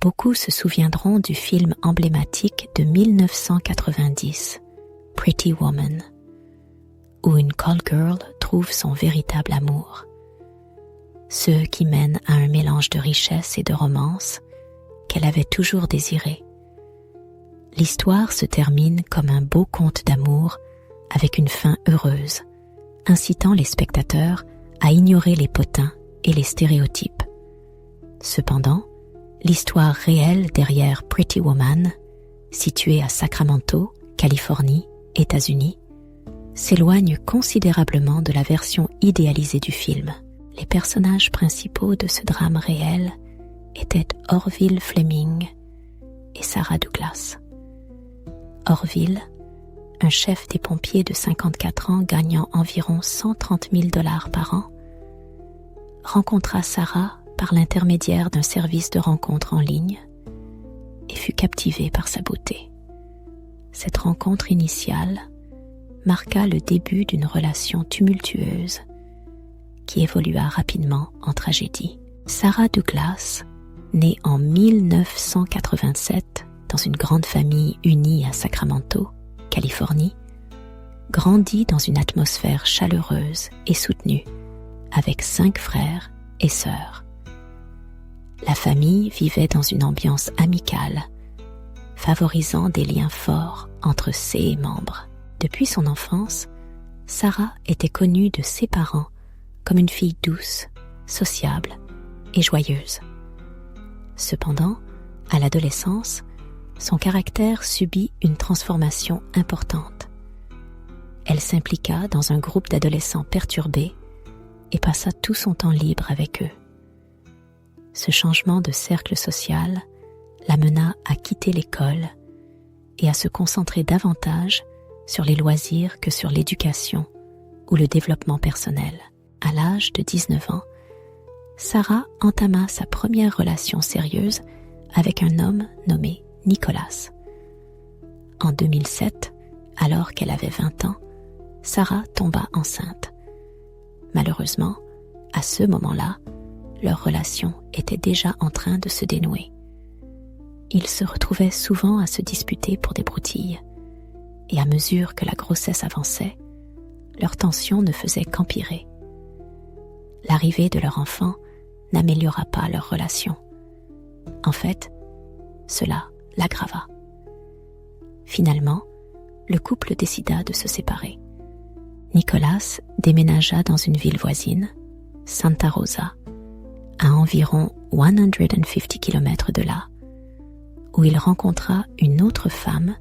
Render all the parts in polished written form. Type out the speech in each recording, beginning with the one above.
Beaucoup se souviendront du film emblématique de 1990, Pretty Woman, où une call girl trouve son véritable amour. Ce qui mène à un mélange de richesse et de romance qu'elle avait toujours désiré. L'histoire se termine comme un beau conte d'amour avec une fin heureuse, incitant les spectateurs à ignorer les potins et les stéréotypes. Cependant, l'histoire réelle derrière Pretty Woman, située à Sacramento, Californie, États-Unis, s'éloigne considérablement de la version idéalisée du film. Les personnages principaux de ce drame réel étaient Orville Fleming et Sarah Douglas. Orville, un chef des pompiers de 54 ans gagnant environ 130 000 $ par an, rencontra Sarah par l'intermédiaire d'un service de rencontre en ligne et fut captivé par sa beauté. Cette rencontre initiale marqua le début d'une relation tumultueuse qui évolua rapidement en tragédie. Sarah Douglas, née en 1987 dans une grande famille unie à Sacramento, Californie, grandit dans une atmosphère chaleureuse et soutenue, avec 5 frères et sœurs. La famille vivait dans une ambiance amicale, favorisant des liens forts entre ses membres. Depuis son enfance, Sarah était connue de ses parents comme une fille douce, sociable et joyeuse. Cependant, à l'adolescence, son caractère subit une transformation importante. Elle s'impliqua dans un groupe d'adolescents perturbés et passa tout son temps libre avec eux. Ce changement de cercle social l'amena à quitter l'école et à se concentrer davantage sur les loisirs que sur l'éducation ou le développement personnel. À l'âge de 19 ans, Sarah entama sa première relation sérieuse avec un homme nommé Nicholas. En 2007, alors qu'elle avait 20 ans, Sarah tomba enceinte. Malheureusement, à ce moment-là, leur relation était déjà en train de se dénouer. Ils se retrouvaient souvent à se disputer pour des broutilles, et à mesure que la grossesse avançait, leur tension ne faisait qu'empirer. L'arrivée de leur enfant n'améliora pas leur relation. En fait, cela l'aggrava. Finalement, le couple décida de se séparer. Nicholas déménagea dans une ville voisine, Santa Rosa, à environ 150 km de là, où il rencontra une autre femme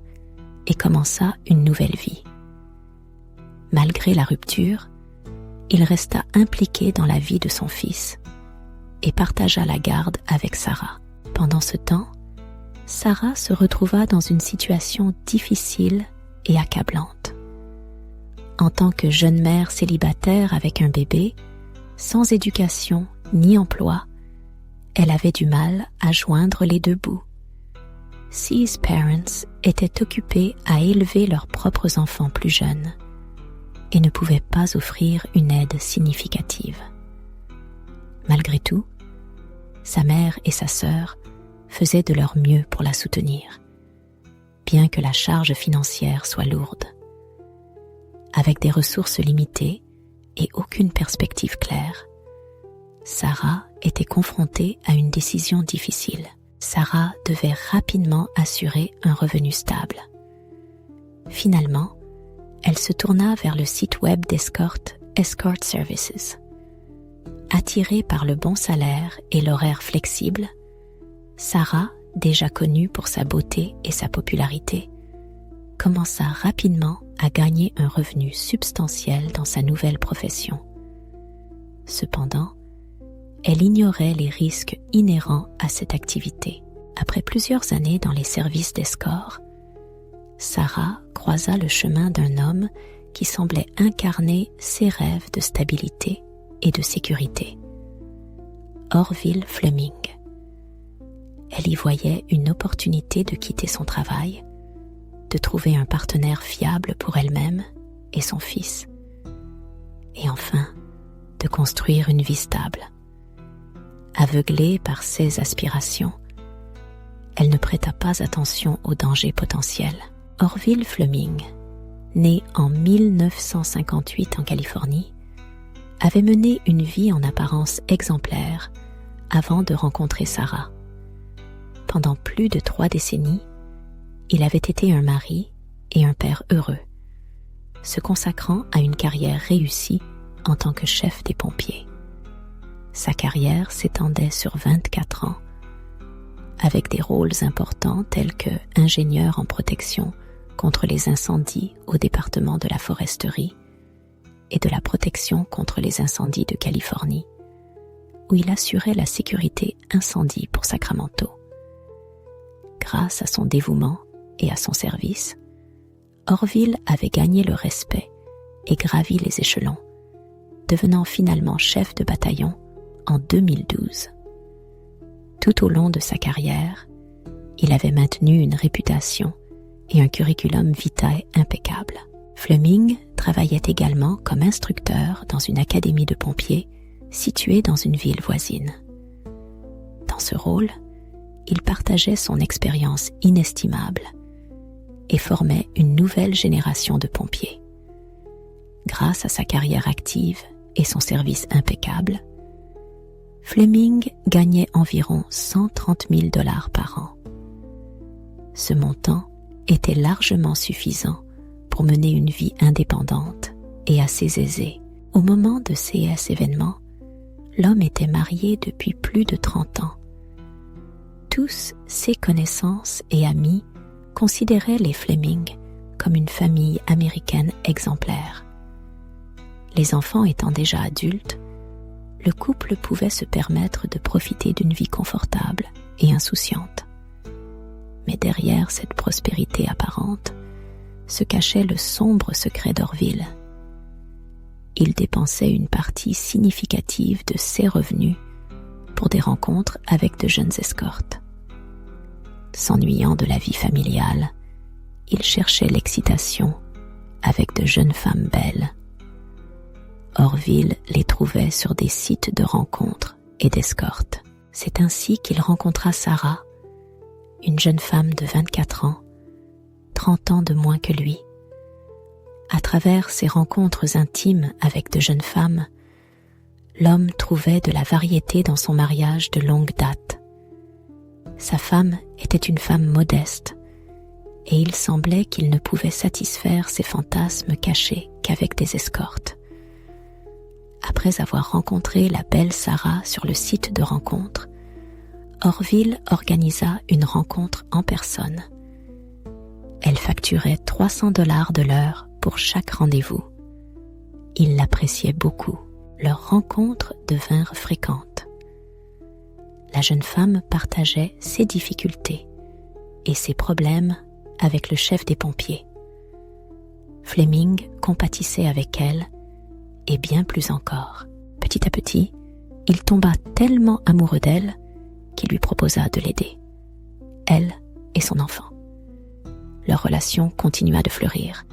et commença une nouvelle vie. Malgré la rupture, il resta impliqué dans la vie de son fils et partagea la garde avec Sarah. Pendant ce temps, Sarah se retrouva dans une situation difficile et accablante. En tant que jeune mère célibataire avec un bébé, sans éducation ni emploi, elle avait du mal à joindre les deux bouts. Ses parents étaient occupés à élever leurs propres enfants plus jeunes et ne pouvaient pas offrir une aide significative. Malgré tout, sa mère et sa sœur faisaient de leur mieux pour la soutenir, bien que la charge financière soit lourde. Avec des ressources limitées et aucune perspective claire, Sarah était confrontée à une décision difficile. Sarah devait rapidement assurer un revenu stable. Finalement, elle se tourna vers le site web d'escorte Escort Services. Attirée par le bon salaire et l'horaire flexible, Sarah, déjà connue pour sa beauté et sa popularité, commença rapidement à gagner un revenu substantiel dans sa nouvelle profession. Cependant, elle ignorait les risques inhérents à cette activité. Après plusieurs années dans les services d'escorte, Sarah croisa le chemin d'un homme qui semblait incarner ses rêves de stabilité et de sécurité. Orville Fleming. Elle y voyait une opportunité de quitter son travail, de trouver un partenaire fiable pour elle-même et son fils, et enfin de construire une vie stable. Aveuglée par ses aspirations, elle ne prêta pas attention aux dangers potentiels. Orville Fleming, né en 1958 en Californie, avait mené une vie en apparence exemplaire avant de rencontrer Sarah. Pendant plus de 3 décennies, il avait été un mari et un père heureux, se consacrant à une carrière réussie en tant que chef des pompiers. Sa carrière s'étendait sur 24 ans, avec des rôles importants tels que ingénieur en protection contre les incendies au département de la foresterie et de la protection contre les incendies de Californie, où il assurait la sécurité incendie pour Sacramento. Grâce à son dévouement et à son service, Orville avait gagné le respect et gravi les échelons, devenant finalement chef de bataillon en 2012. Tout au long de sa carrière, il avait maintenu une réputation et un curriculum vitae impeccable. Fleming travaillait également comme instructeur dans une académie de pompiers située dans une ville voisine. Dans ce rôle, il partageait son expérience inestimable et formait une nouvelle génération de pompiers. Grâce à sa carrière active et son service impeccable, Fleming gagnait environ 130 000 $ par an. Ce montant était largement suffisant pour mener une vie indépendante et assez aisée. Au moment de ces événements, l'homme était marié depuis plus de 30 ans. Tous ses connaissances et amis considéraient les Fleming comme une famille américaine exemplaire. Les enfants étant déjà adultes, le couple pouvait se permettre de profiter d'une vie confortable et insouciante. Mais derrière cette prospérité apparente se cachait le sombre secret d'Orville. Il dépensait une partie significative de ses revenus pour des rencontres avec de jeunes escortes. S'ennuyant de la vie familiale, il cherchait l'excitation avec de jeunes femmes belles. Orville les trouvait sur des sites de rencontres et d'escortes. C'est ainsi qu'il rencontra Sarah, une jeune femme de 24 ans, 30 ans de moins que lui. À travers ces rencontres intimes avec de jeunes femmes, l'homme trouvait de la variété dans son mariage de longue date. Sa femme était une femme modeste, et il semblait qu'il ne pouvait satisfaire ses fantasmes cachés qu'avec des escortes. Après avoir rencontré la belle Sarah sur le site de rencontre, Orville organisa une rencontre en personne. Elle facturait 300 $ de l'heure pour chaque rendez-vous. Il l'appréciait beaucoup. Leurs rencontres devinrent fréquentes. La jeune femme partageait ses difficultés et ses problèmes avec le chef des pompiers. Fleming compatissait avec elle et bien plus encore. Petit à petit, il tomba tellement amoureux d'elle qu'il lui proposa de l'aider, elle et son enfant. Leur relation continua de fleurir,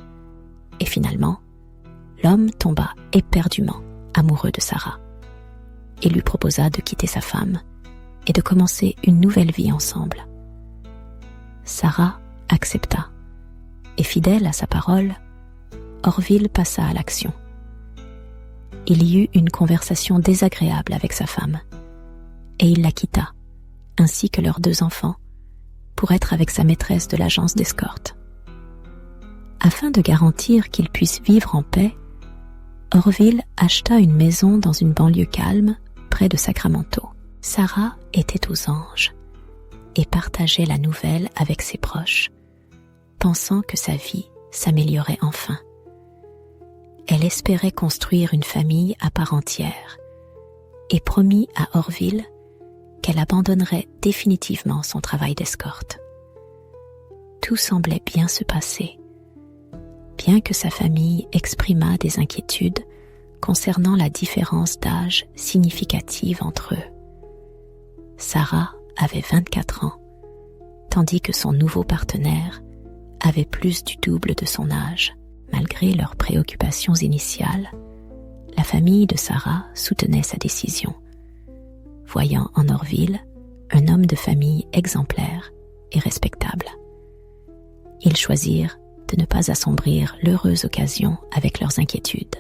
et finalement, l'homme tomba éperdument amoureux de Sarah et lui proposa de quitter sa femme et de commencer une nouvelle vie ensemble. Sarah accepta, et fidèle à sa parole, Orville passa à l'action. Il y eut une conversation désagréable avec sa femme, et il la quitta, ainsi que leurs 2 enfants, pour être avec sa maîtresse de l'agence d'escorte. Afin de garantir qu'ils puissent vivre en paix, Orville acheta une maison dans une banlieue calme, près de Sacramento. Sarah était aux anges et partageait la nouvelle avec ses proches, pensant que sa vie s'améliorait enfin. Elle espérait construire une famille à part entière et promit à Orville qu'elle abandonnerait définitivement son travail d'escorte. Tout semblait bien se passer, bien que sa famille exprimât des inquiétudes concernant la différence d'âge significative entre eux. Sarah avait 24 ans, tandis que son nouveau partenaire avait plus du double de son âge. Malgré leurs préoccupations initiales, la famille de Sarah soutenait sa décision, voyant en Orville un homme de famille exemplaire et respectable. Ils choisirent de ne pas assombrir l'heureuse occasion avec leurs inquiétudes.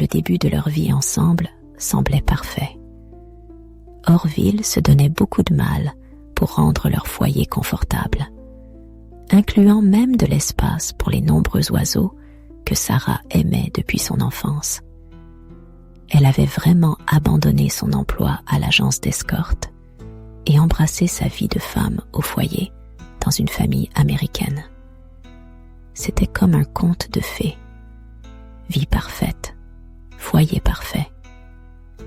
Le début de leur vie ensemble semblait parfait. Orville se donnait beaucoup de mal pour rendre leur foyer confortable, incluant même de l'espace pour les nombreux oiseaux que Sarah aimait depuis son enfance. Elle avait vraiment abandonné son emploi à l'agence d'escorte et embrassé sa vie de femme au foyer dans une famille américaine. C'était comme un conte de fées. Vie parfaite, foyer parfait.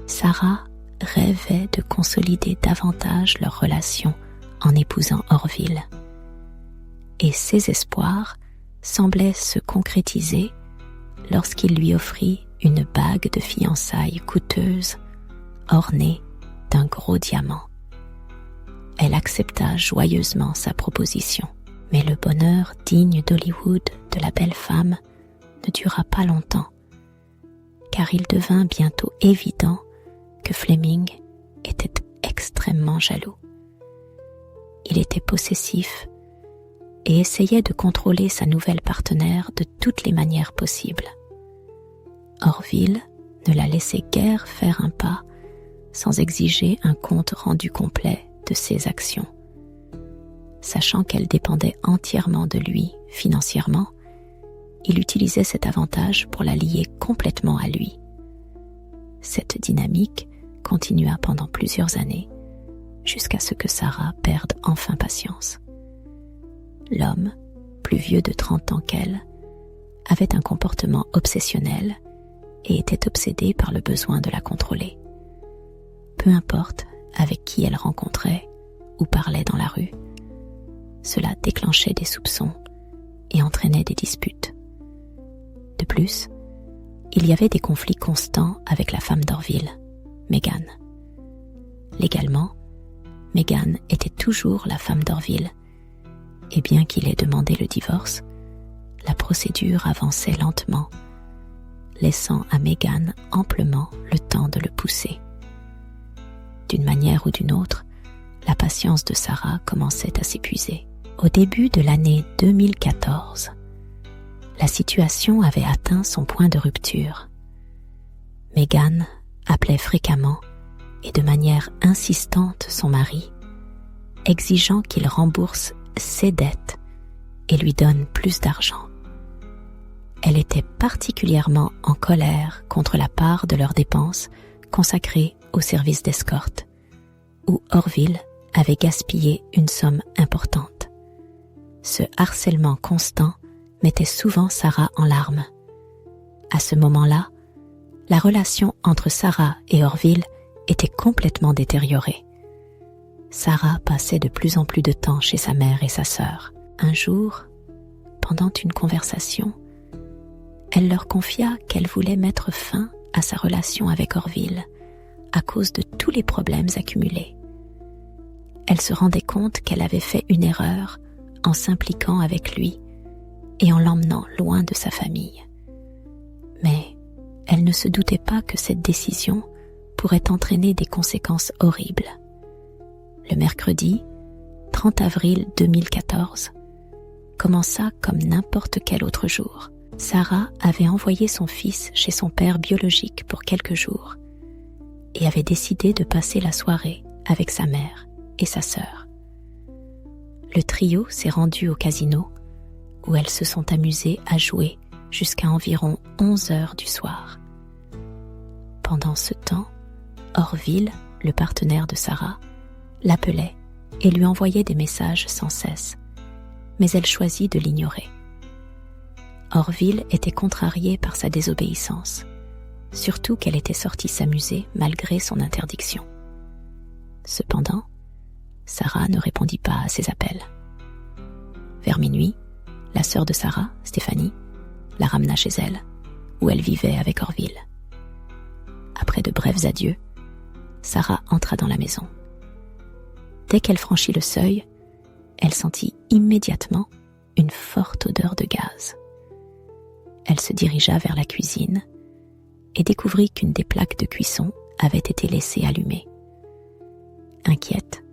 Sarah rêvait de consolider davantage leur relation en épousant Orville. Et ses espoirs semblaient se concrétiser lorsqu'il lui offrit une bague de fiançailles coûteuse, ornée d'un gros diamant. Elle accepta joyeusement sa proposition, mais le bonheur digne d'Hollywood de la belle femme ne dura pas longtemps, car il devint bientôt évident que Fleming était extrêmement jaloux. Il était possessif et essayait de contrôler sa nouvelle partenaire de toutes les manières possibles. Orville ne la laissait guère faire un pas sans exiger un compte rendu complet de ses actions. Sachant qu'elle dépendait entièrement de lui financièrement, il utilisait cet avantage pour la lier complètement à lui. Cette dynamique continua pendant plusieurs années, jusqu'à ce que Sarah perde enfin patience. L'homme, plus vieux de 30 ans qu'elle, avait un comportement obsessionnel et était obsédé par le besoin de la contrôler. Peu importe avec qui elle rencontrait ou parlait dans la rue, cela déclenchait des soupçons et entraînait des disputes. De plus, il y avait des conflits constants avec la femme d'Orville, Megan. Légalement, Megan était toujours la femme d'Orville, et bien qu'il ait demandé le divorce, la procédure avançait lentement, laissant à Megan amplement le temps de le pousser. D'une manière ou d'une autre, la patience de Sarah commençait à s'épuiser. Au début de l'année 2014, la situation avait atteint son point de rupture. Megan appelait fréquemment et de manière insistante son mari, exigeant qu'il rembourse ses dettes et lui donne plus d'argent. Elle était particulièrement en colère contre la part de leurs dépenses consacrée au service d'escorte, où Orville avait gaspillé une somme importante. Ce harcèlement constant mettait souvent Sarah en larmes. À ce moment-là, la relation entre Sarah et Orville était complètement détériorée. Sarah passait de plus en plus de temps chez sa mère et sa sœur. Un jour, pendant une conversation, elle leur confia qu'elle voulait mettre fin à sa relation avec Orville à cause de tous les problèmes accumulés. Elle se rendait compte qu'elle avait fait une erreur en s'impliquant avec lui et en l'emmenant loin de sa famille. Mais elle ne se doutait pas que cette décision pourrait entraîner des conséquences horribles. Le mercredi 30 avril 2014 commença comme n'importe quel autre jour. Sarah avait envoyé son fils chez son père biologique pour quelques jours et avait décidé de passer la soirée avec sa mère et sa sœur. Le trio s'est rendu au casino où elles se sont amusées à jouer jusqu'à environ 11 heures du soir. Pendant ce temps, Orville, le partenaire de Sarah, l'appelait et lui envoyait des messages sans cesse, mais elle choisit de l'ignorer. Orville était contrariée par sa désobéissance, surtout qu'elle était sortie s'amuser malgré son interdiction. Cependant, Sarah ne répondit pas à ses appels. Vers minuit, la sœur de Sarah, Stéphanie, la ramena chez elle, où elle vivait avec Orville. Après de brefs adieux, Sarah entra dans la maison. Dès qu'elle franchit le seuil, elle sentit immédiatement une forte odeur de gaz. Elle se dirigea vers la cuisine et découvrit qu'une des plaques de cuisson avait été laissée allumée. Inquiète,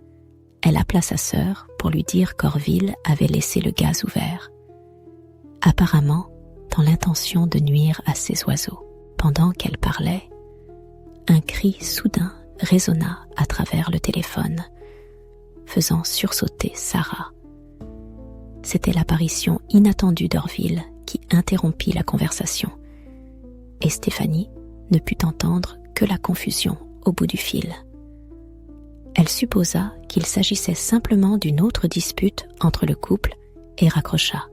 elle appela sa sœur pour lui dire qu'Orville avait laissé le gaz ouvert, apparemment dans l'intention de nuire à ses oiseaux. Pendant qu'elle parlait, un cri soudain résonna à travers le téléphone, faisant sursauter Sarah. C'était l'apparition inattendue d'Orville qui interrompit la conversation, et Stéphanie ne put entendre que la confusion au bout du fil. Elle supposa qu'il s'agissait simplement d'une autre dispute entre le couple et raccrocha,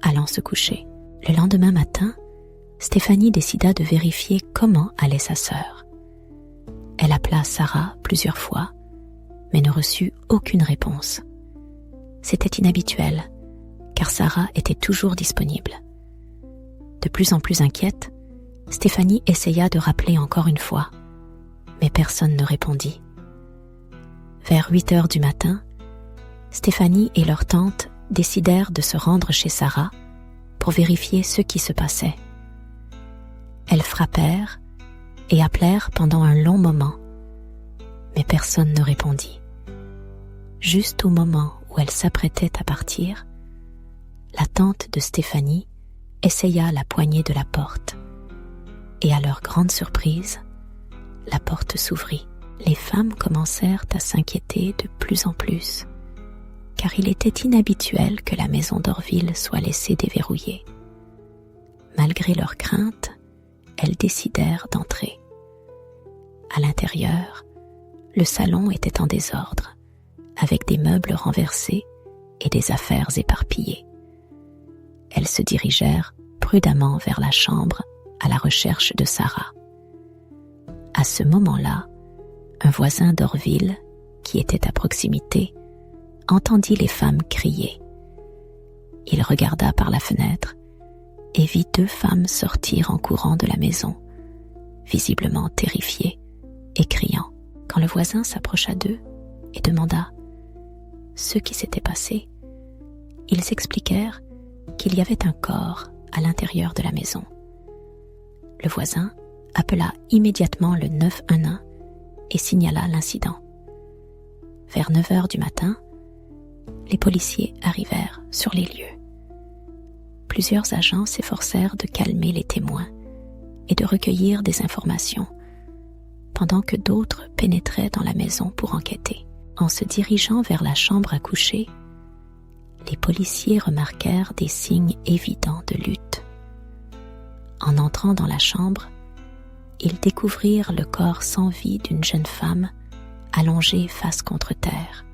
allant se coucher. Le lendemain matin, Stéphanie décida de vérifier comment allait sa sœur. Elle appela Sarah plusieurs fois, mais ne reçut aucune réponse. C'était inhabituel, car Sarah était toujours disponible. De plus en plus inquiète, Stéphanie essaya de rappeler encore une fois, mais personne ne répondit. Vers 8 heures du matin, Stéphanie et leur tante décidèrent de se rendre chez Sarah pour vérifier ce qui se passait. Elles frappèrent et appelèrent pendant un long moment, mais personne ne répondit. Juste au moment où elles s'apprêtaient à partir, la tante de Stéphanie essaya la poignée de la porte, et à leur grande surprise, la porte s'ouvrit. Les femmes commencèrent à s'inquiéter de plus en plus, car il était inhabituel que la maison d'Orville soit laissée déverrouillée. Malgré leurs craintes, elles décidèrent d'entrer. À l'intérieur, le salon était en désordre, avec des meubles renversés et des affaires éparpillées. Elles se dirigèrent prudemment vers la chambre à la recherche de Sarah. À ce moment-là, un voisin d'Orville, qui était à proximité, entendit les femmes crier. Il regarda par la fenêtre et vit 2 femmes sortir en courant de la maison, visiblement terrifiées et criant. Quand le voisin s'approcha d'eux et demanda ce qui s'était passé, ils expliquèrent qu'il y avait un corps à l'intérieur de la maison. Le voisin appela immédiatement le 911 et signala l'incident. Vers 9 heures du matin, les policiers arrivèrent sur les lieux. Plusieurs agents s'efforcèrent de calmer les témoins et de recueillir des informations, pendant que d'autres pénétraient dans la maison pour enquêter. En se dirigeant vers la chambre à coucher, les policiers remarquèrent des signes évidents de lutte. En entrant dans la chambre, ils découvrirent le corps sans vie d'une jeune femme allongée face contre terre.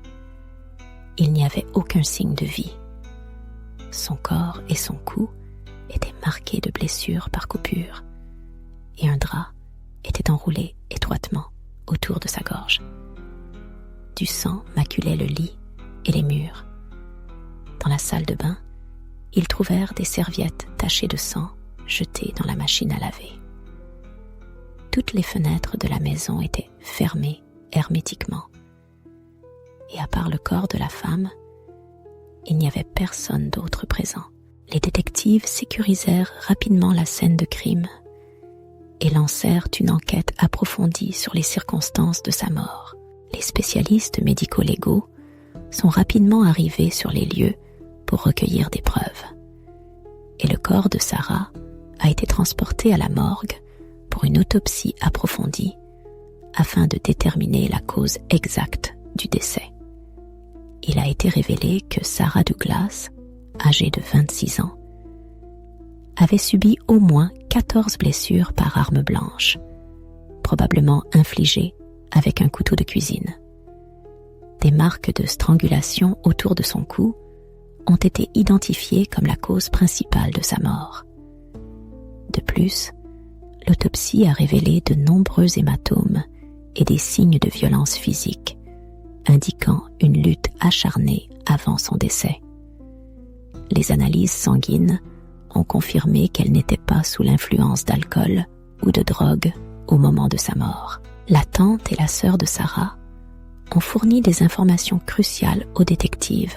Il n'y avait aucun signe de vie. Son corps et son cou étaient marqués de blessures par coupure, et un drap était enroulé étroitement autour de sa gorge. Du sang maculait le lit et les murs. Dans la salle de bain, ils trouvèrent des serviettes tachées de sang jetées dans la machine à laver. Toutes les fenêtres de la maison étaient fermées hermétiquement. Et à part le corps de la femme, il n'y avait personne d'autre présent. Les détectives sécurisèrent rapidement la scène de crime et lancèrent une enquête approfondie sur les circonstances de sa mort. Les spécialistes médico-légaux sont rapidement arrivés sur les lieux pour recueillir des preuves. Et le corps de Sarah a été transporté à la morgue pour une autopsie approfondie afin de déterminer la cause exacte du décès. Il a été révélé que Sarah Douglas, âgée de 26 ans, avait subi au moins 14 blessures par arme blanche, probablement infligées avec un couteau de cuisine. Des marques de strangulation autour de son cou ont été identifiées comme la cause principale de sa mort. De plus, l'autopsie a révélé de nombreux hématomes et des signes de violence physique, indiquant une lutte acharnée avant son décès. Les analyses sanguines ont confirmé qu'elle n'était pas sous l'influence d'alcool ou de drogue au moment de sa mort. La tante et la sœur de Sarah ont fourni des informations cruciales aux détectives,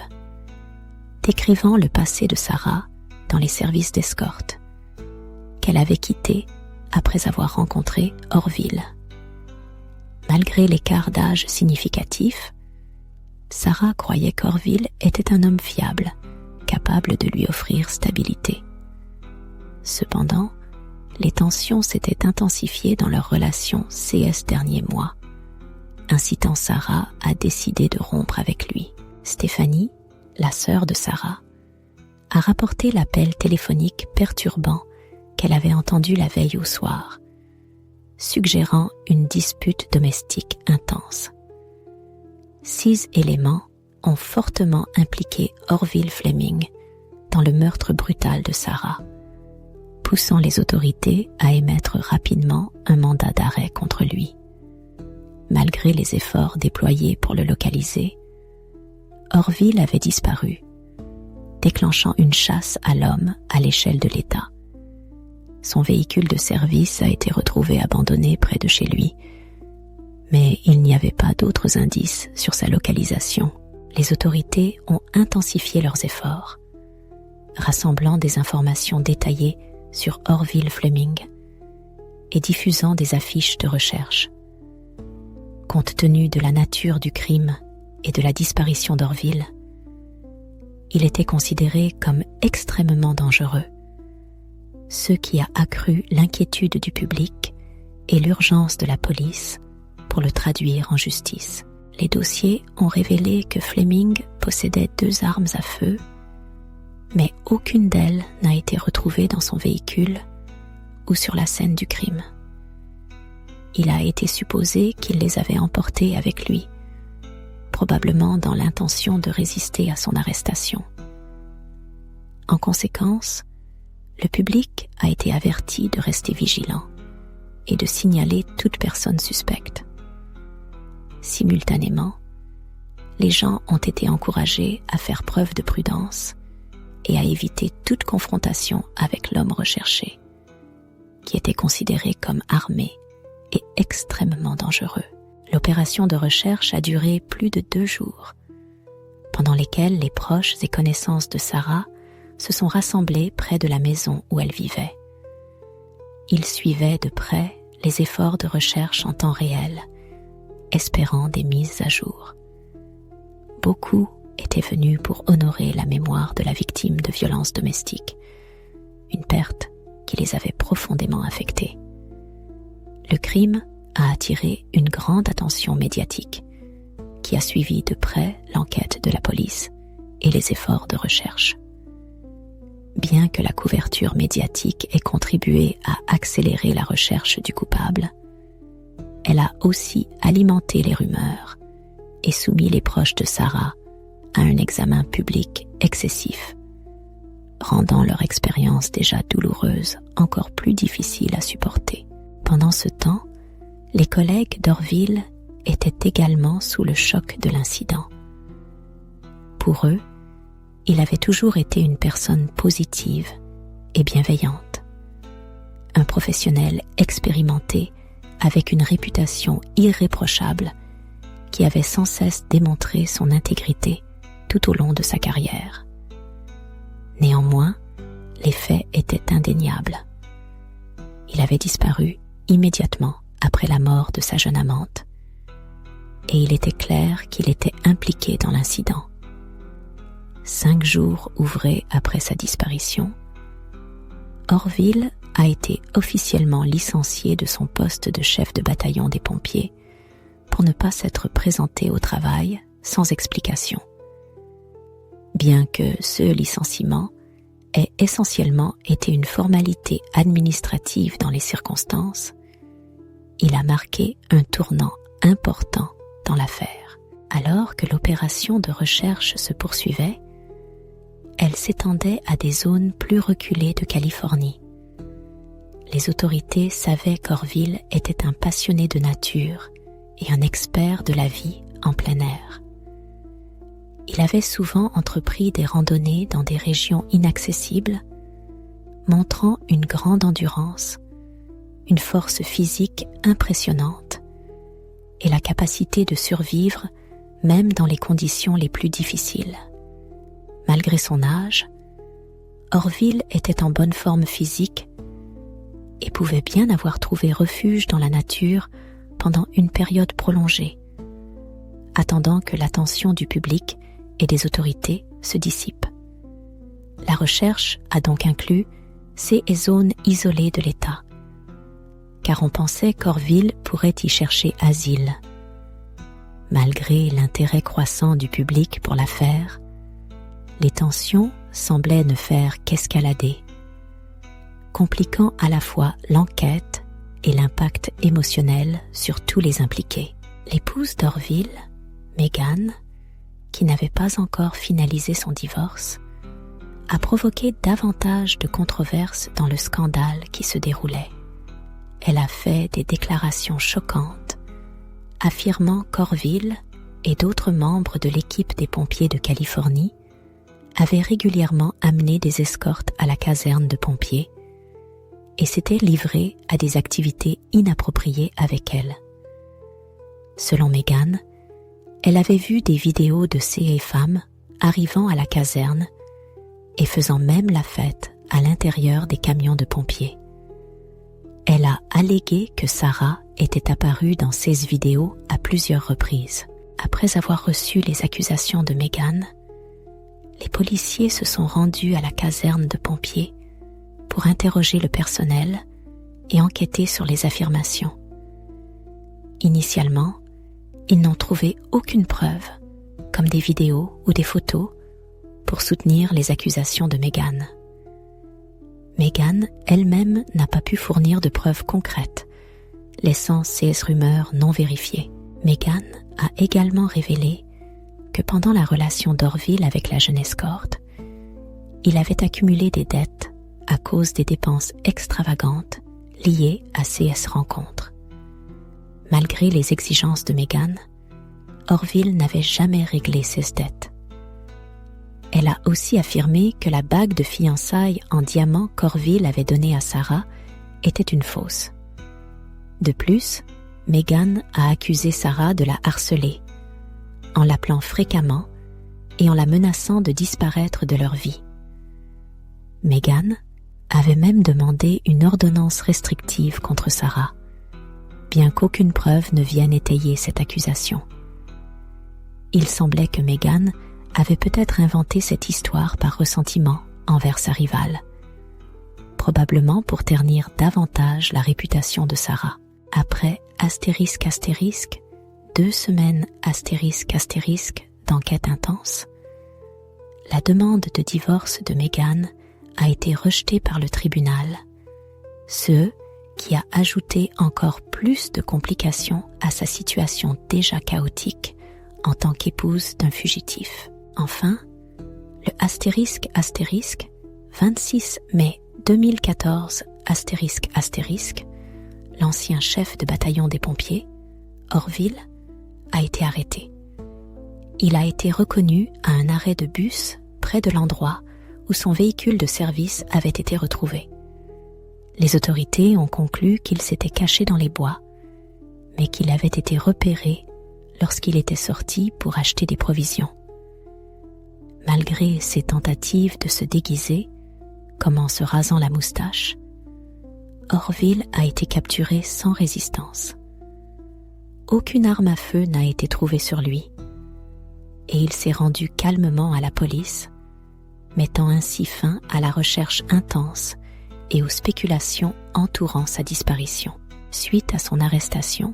décrivant le passé de Sarah dans les services d'escorte, qu'elle avait quitté après avoir rencontré Orville. Malgré l'écart d'âge significatif, Sarah croyait qu'Orville était un homme fiable, capable de lui offrir stabilité. Cependant, les tensions s'étaient intensifiées dans leur relation ces derniers mois, incitant Sarah à décider de rompre avec lui. Stéphanie, la sœur de Sarah, a rapporté l'appel téléphonique perturbant qu'elle avait entendu la veille au soir, suggérant une dispute domestique intense. 6 éléments ont fortement impliqué Orville Fleming dans le meurtre brutal de Sarah, poussant les autorités à émettre rapidement un mandat d'arrêt contre lui. Malgré les efforts déployés pour le localiser, Orville avait disparu, déclenchant une chasse à l'homme à l'échelle de l'État. Son véhicule de service a été retrouvé abandonné près de chez lui, mais il n'y avait pas d'autres indices sur sa localisation. Les autorités ont intensifié leurs efforts, rassemblant des informations détaillées sur Orville Fleming et diffusant des affiches de recherche. Compte tenu de la nature du crime et de la disparition d'Orville, il était considéré comme extrêmement dangereux, ce qui a accru l'inquiétude du public et l'urgence de la police pour le traduire en justice. Les dossiers ont révélé que Fleming possédait 2 armes à feu, mais aucune d'elles n'a été retrouvée dans son véhicule ou sur la scène du crime. Il a été supposé qu'il les avait emportées avec lui, probablement dans l'intention de résister à son arrestation. En conséquence, le public a été averti de rester vigilant et de signaler toute personne suspecte. Simultanément, les gens ont été encouragés à faire preuve de prudence et à éviter toute confrontation avec l'homme recherché, qui était considéré comme armé et extrêmement dangereux. L'opération de recherche a duré plus de 2 jours, pendant lesquels les proches et connaissances de Sarah se sont rassemblés près de la maison où elle vivait. Ils suivaient de près les efforts de recherche en temps réel, espérant des mises à jour. Beaucoup étaient venus pour honorer la mémoire de la victime de violences domestiques, une perte qui les avait profondément affectés. Le crime a attiré une grande attention médiatique, qui a suivi de près l'enquête de la police et les efforts de recherche. Bien que la couverture médiatique ait contribué à accélérer la recherche du coupable, elle a aussi alimenté les rumeurs et soumis les proches de Sarah à un examen public excessif, rendant leur expérience déjà douloureuse encore plus difficile à supporter. Pendant ce temps, les collègues d'Orville étaient également sous le choc de l'incident. Pour eux, il avait toujours été une personne positive et bienveillante, un professionnel expérimenté avec une réputation irréprochable qui avait sans cesse démontré son intégrité tout au long de sa carrière. Néanmoins, les faits étaient indéniables. Il avait disparu immédiatement après la mort de sa jeune amante, et il était clair qu'il était impliqué dans l'incident. 5 jours ouvrés après sa disparition, Orville a été officiellement licencié de son poste de chef de bataillon des pompiers pour ne pas s'être présenté au travail sans explication. Bien que ce licenciement ait essentiellement été une formalité administrative dans les circonstances, il a marqué un tournant important dans l'affaire. Alors que l'opération de recherche se poursuivait, elle s'étendait à des zones plus reculées de Californie. Les autorités savaient qu'Orville était un passionné de nature et un expert de la vie en plein air. Il avait souvent entrepris des randonnées dans des régions inaccessibles, montrant une grande endurance, une force physique impressionnante et la capacité de survivre même dans les conditions les plus difficiles. Malgré son âge, Orville était en bonne forme physique et pouvait bien avoir trouvé refuge dans la nature pendant une période prolongée, attendant que l'attention du public et des autorités se dissipe. La recherche a donc inclus ces zones isolées de l'État, car on pensait qu'Orville pourrait y chercher asile. Malgré l'intérêt croissant du public pour l'affaire, les tensions semblaient ne faire qu'escalader, compliquant à la fois l'enquête et l'impact émotionnel sur tous les impliqués. L'épouse d'Orville, Meghan, qui n'avait pas encore finalisé son divorce, a provoqué davantage de controverses dans le scandale qui se déroulait. Elle a fait des déclarations choquantes, affirmant qu'Orville et d'autres membres de l'équipe des pompiers de Californie avaient régulièrement amené des escortes à la caserne de pompiers et s'étaient livrés à des activités inappropriées avec elle. Selon Meghan, elle avait vu des vidéos de ces femmes arrivant à la caserne et faisant même la fête à l'intérieur des camions de pompiers. Elle a allégué que Sarah était apparue dans ces vidéos à plusieurs reprises. Après avoir reçu les accusations de Meghan, les policiers se sont rendus à la caserne de pompiers pour interroger le personnel et enquêter sur les affirmations. Initialement, ils n'ont trouvé aucune preuve, comme des vidéos ou des photos, pour soutenir les accusations de Meghan. Meghan elle-même n'a pas pu fournir de preuves concrètes, laissant ces rumeurs non vérifiées. Meghan a également révélé que pendant la relation d'Orville avec la jeune escorte, il avait accumulé des dettes à cause des dépenses extravagantes liées à ces rencontres. Malgré les exigences de Meghan, Orville n'avait jamais réglé ses dettes. Elle a aussi affirmé que la bague de fiançailles en diamant qu'Orville avait donnée à Sarah était une fausse. De plus, Meghan a accusé Sarah de la harceler, en l'appelant fréquemment et en la menaçant de disparaître de leur vie. Meghan avait même demandé une ordonnance restrictive contre Sarah, bien qu'aucune preuve ne vienne étayer cette accusation. Il semblait que Meghan avait peut-être inventé cette histoire par ressentiment envers sa rivale, probablement pour ternir davantage la réputation de Sarah. Après ***, 2 semaines *** d'enquête intense, la demande de divorce de Meghan a été rejetée par le tribunal, ce qui a ajouté encore plus de complications à sa situation déjà chaotique en tant qu'épouse d'un fugitif. Enfin, le *** 26 mai 2014 ***, l'ancien chef de bataillon des pompiers, Orville, a été arrêté. Il a été reconnu à un arrêt de bus près de l'endroit où son véhicule de service avait été retrouvé. Les autorités ont conclu qu'il s'était caché dans les bois, mais qu'il avait été repéré lorsqu'il était sorti pour acheter des provisions. Malgré ses tentatives de se déguiser, comme en se rasant la moustache, Orville a été capturé sans résistance. Aucune arme à feu n'a été trouvée sur lui, et il s'est rendu calmement à la police, mettant ainsi fin à la recherche intense et aux spéculations entourant sa disparition. Suite à son arrestation,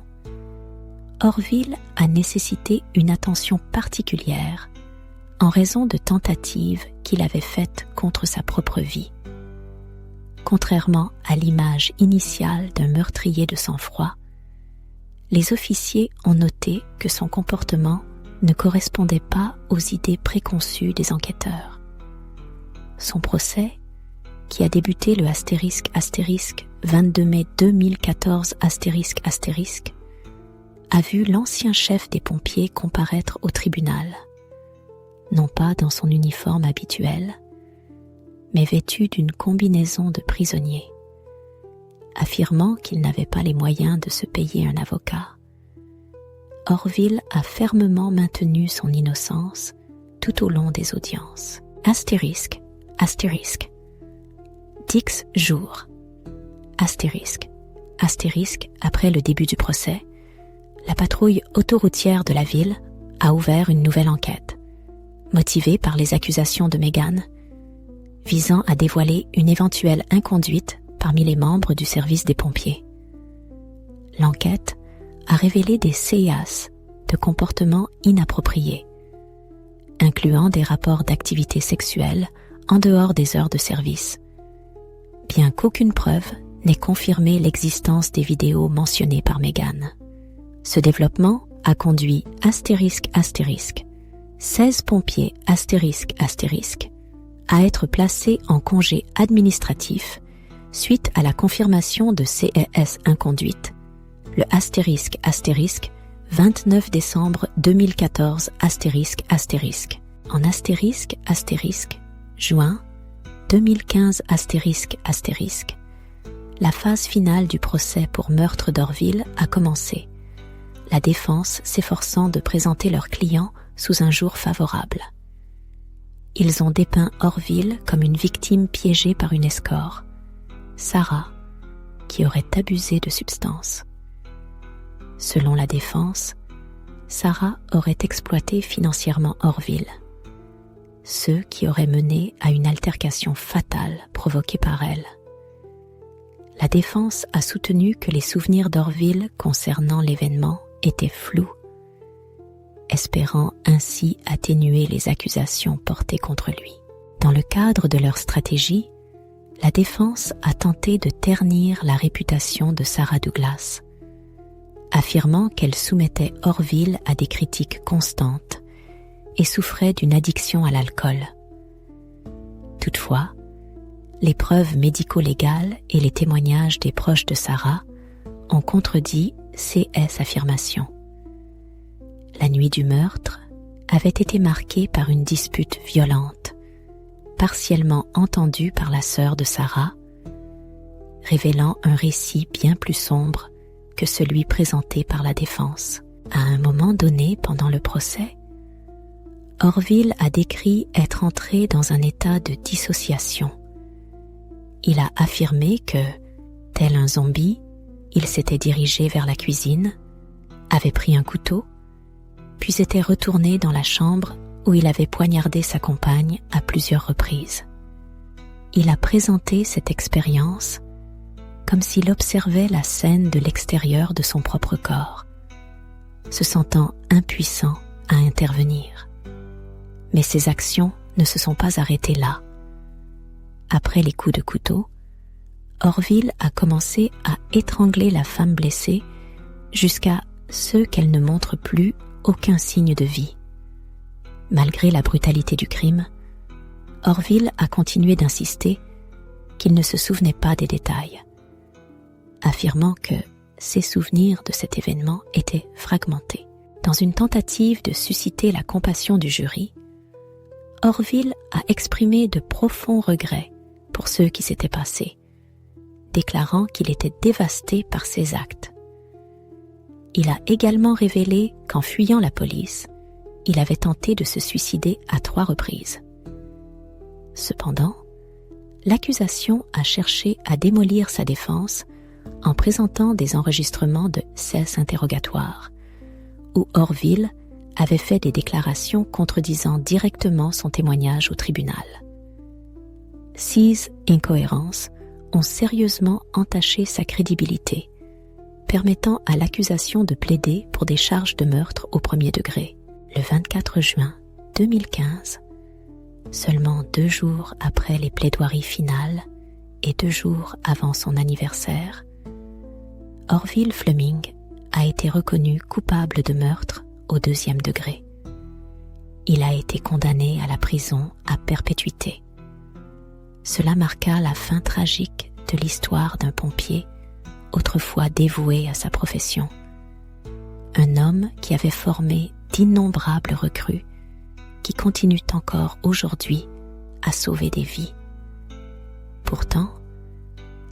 Orville a nécessité une attention particulière en raison de tentatives qu'il avait faites contre sa propre vie. Contrairement à l'image initiale d'un meurtrier de sang-froid, les officiers ont noté que son comportement ne correspondait pas aux idées préconçues des enquêteurs. Son procès, qui a débuté le * 22 mai 2014 ***, a vu l'ancien chef des pompiers comparaître au tribunal, non pas dans son uniforme habituel, mais vêtu d'une combinaison de prisonnier. Affirmant qu'il n'avait pas les moyens de se payer un avocat, Orville a fermement maintenu son innocence tout au long des audiences. Astérisque, 10 jours. Astérisque, après le début du procès, la patrouille autoroutière de la ville a ouvert une nouvelle enquête, motivée par les accusations de Meghan, visant à dévoiler une éventuelle inconduite parmi les membres du service des pompiers. L'enquête a révélé des séas de comportements inappropriés, incluant des rapports d'activité sexuelle en dehors des heures de service, bien qu'aucune preuve n'ait confirmé l'existence des vidéos mentionnées par Meghan. Ce développement a conduit ** 16 pompiers ** à être placés en congé administratif suite à la confirmation de CES inconduite, le ** 29 décembre 2014 **, en ** juin 2015 **, la phase finale du procès pour meurtre d'Orville a commencé, la défense s'efforçant de présenter leur client sous un jour favorable. Ils ont dépeint Orville comme une victime piégée par une escort, Sarah, qui aurait abusé de substances. Selon la défense, Sarah aurait exploité financièrement Orville, ce qui aurait mené à une altercation fatale provoquée par elle. La défense a soutenu que les souvenirs d'Orville concernant l'événement étaient flous, espérant ainsi atténuer les accusations portées contre lui. Dans le cadre de leur stratégie, la défense a tenté de ternir la réputation de Sarah Douglas, affirmant qu'elle soumettait Orville à des critiques constantes et souffrait d'une addiction à l'alcool. Toutefois, les preuves médico-légales et les témoignages des proches de Sarah ont contredit ces affirmations. La nuit du meurtre avait été marquée par une dispute violente, partiellement entendue par la sœur de Sarah, révélant un récit bien plus sombre que celui présenté par la défense. À un moment donné pendant le procès, Orville a décrit être entré dans un état de dissociation. Il a affirmé que, tel un zombie, il s'était dirigé vers la cuisine, avait pris un couteau, puis était retourné dans la chambre où il avait poignardé sa compagne à plusieurs reprises. Il a présenté cette expérience comme s'il observait la scène de l'extérieur de son propre corps, se sentant impuissant à intervenir. Mais ses actions ne se sont pas arrêtées là. Après les coups de couteau, Orville a commencé à étrangler la femme blessée jusqu'à ce qu'elle ne montre plus aucun signe de vie. Malgré la brutalité du crime, Orville a continué d'insister qu'il ne se souvenait pas des détails, affirmant que ses souvenirs de cet événement étaient fragmentés. Dans une tentative de susciter la compassion du jury, Orville a exprimé de profonds regrets pour ce qui s'était passé, déclarant qu'il était dévasté par ses actes. Il a également révélé qu'en fuyant la police, il avait tenté de se suicider à 3 reprises. Cependant, l'accusation a cherché à démolir sa défense en présentant des enregistrements de 16 interrogatoires, où Orville avait fait des déclarations contredisant directement son témoignage au tribunal. Ces incohérences ont sérieusement entaché sa crédibilité, permettant à l'accusation de plaider pour des charges de meurtre au premier degré. Le 24 juin 2015, seulement 2 jours après les plaidoiries finales et 2 jours avant son anniversaire, Orville Fleming a été reconnu coupable de meurtre au 2e degré. Il a été condamné à la prison à perpétuité. Cela marqua la fin tragique de l'histoire d'un pompier autrefois dévoué à sa profession. Un homme qui avait formé d'innombrables recrues qui continuent encore aujourd'hui à sauver des vies. Pourtant,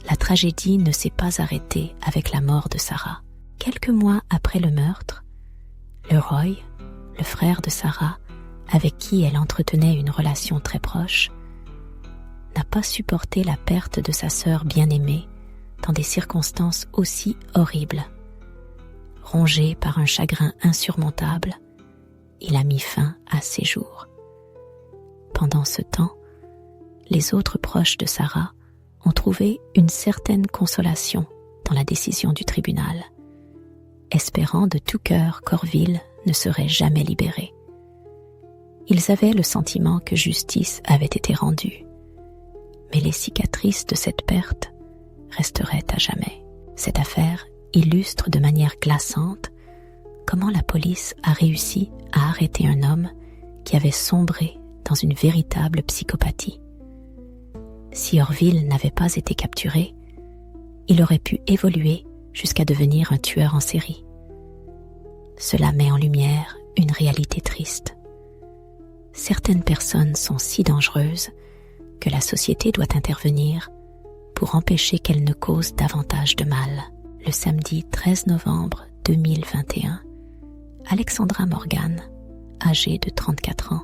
la tragédie ne s'est pas arrêtée avec la mort de Sarah. Quelques mois après le meurtre, Leroy, le frère de Sarah, avec qui elle entretenait une relation très proche, n'a pas supporté la perte de sa sœur bien-aimée dans des circonstances aussi horribles. Rongé par un chagrin insurmontable, il a mis fin à ses jours. Pendant ce temps, les autres proches de Sarah ont trouvé une certaine consolation dans la décision du tribunal, espérant de tout cœur qu'Orville ne serait jamais libéré. Ils avaient le sentiment que justice avait été rendue, mais les cicatrices de cette perte resteraient à jamais. Cette affaire illustre de manière glaçante comment la police a réussi à arrêter un homme qui avait sombré dans une véritable psychopathie. Si Orville n'avait pas été capturé, il aurait pu évoluer jusqu'à devenir un tueur en série. Cela met en lumière une réalité triste. Certaines personnes sont si dangereuses que la société doit intervenir pour empêcher qu'elles ne causent davantage de mal. Le samedi 13 novembre 2021, Alexandra Morgan, âgée de 34 ans,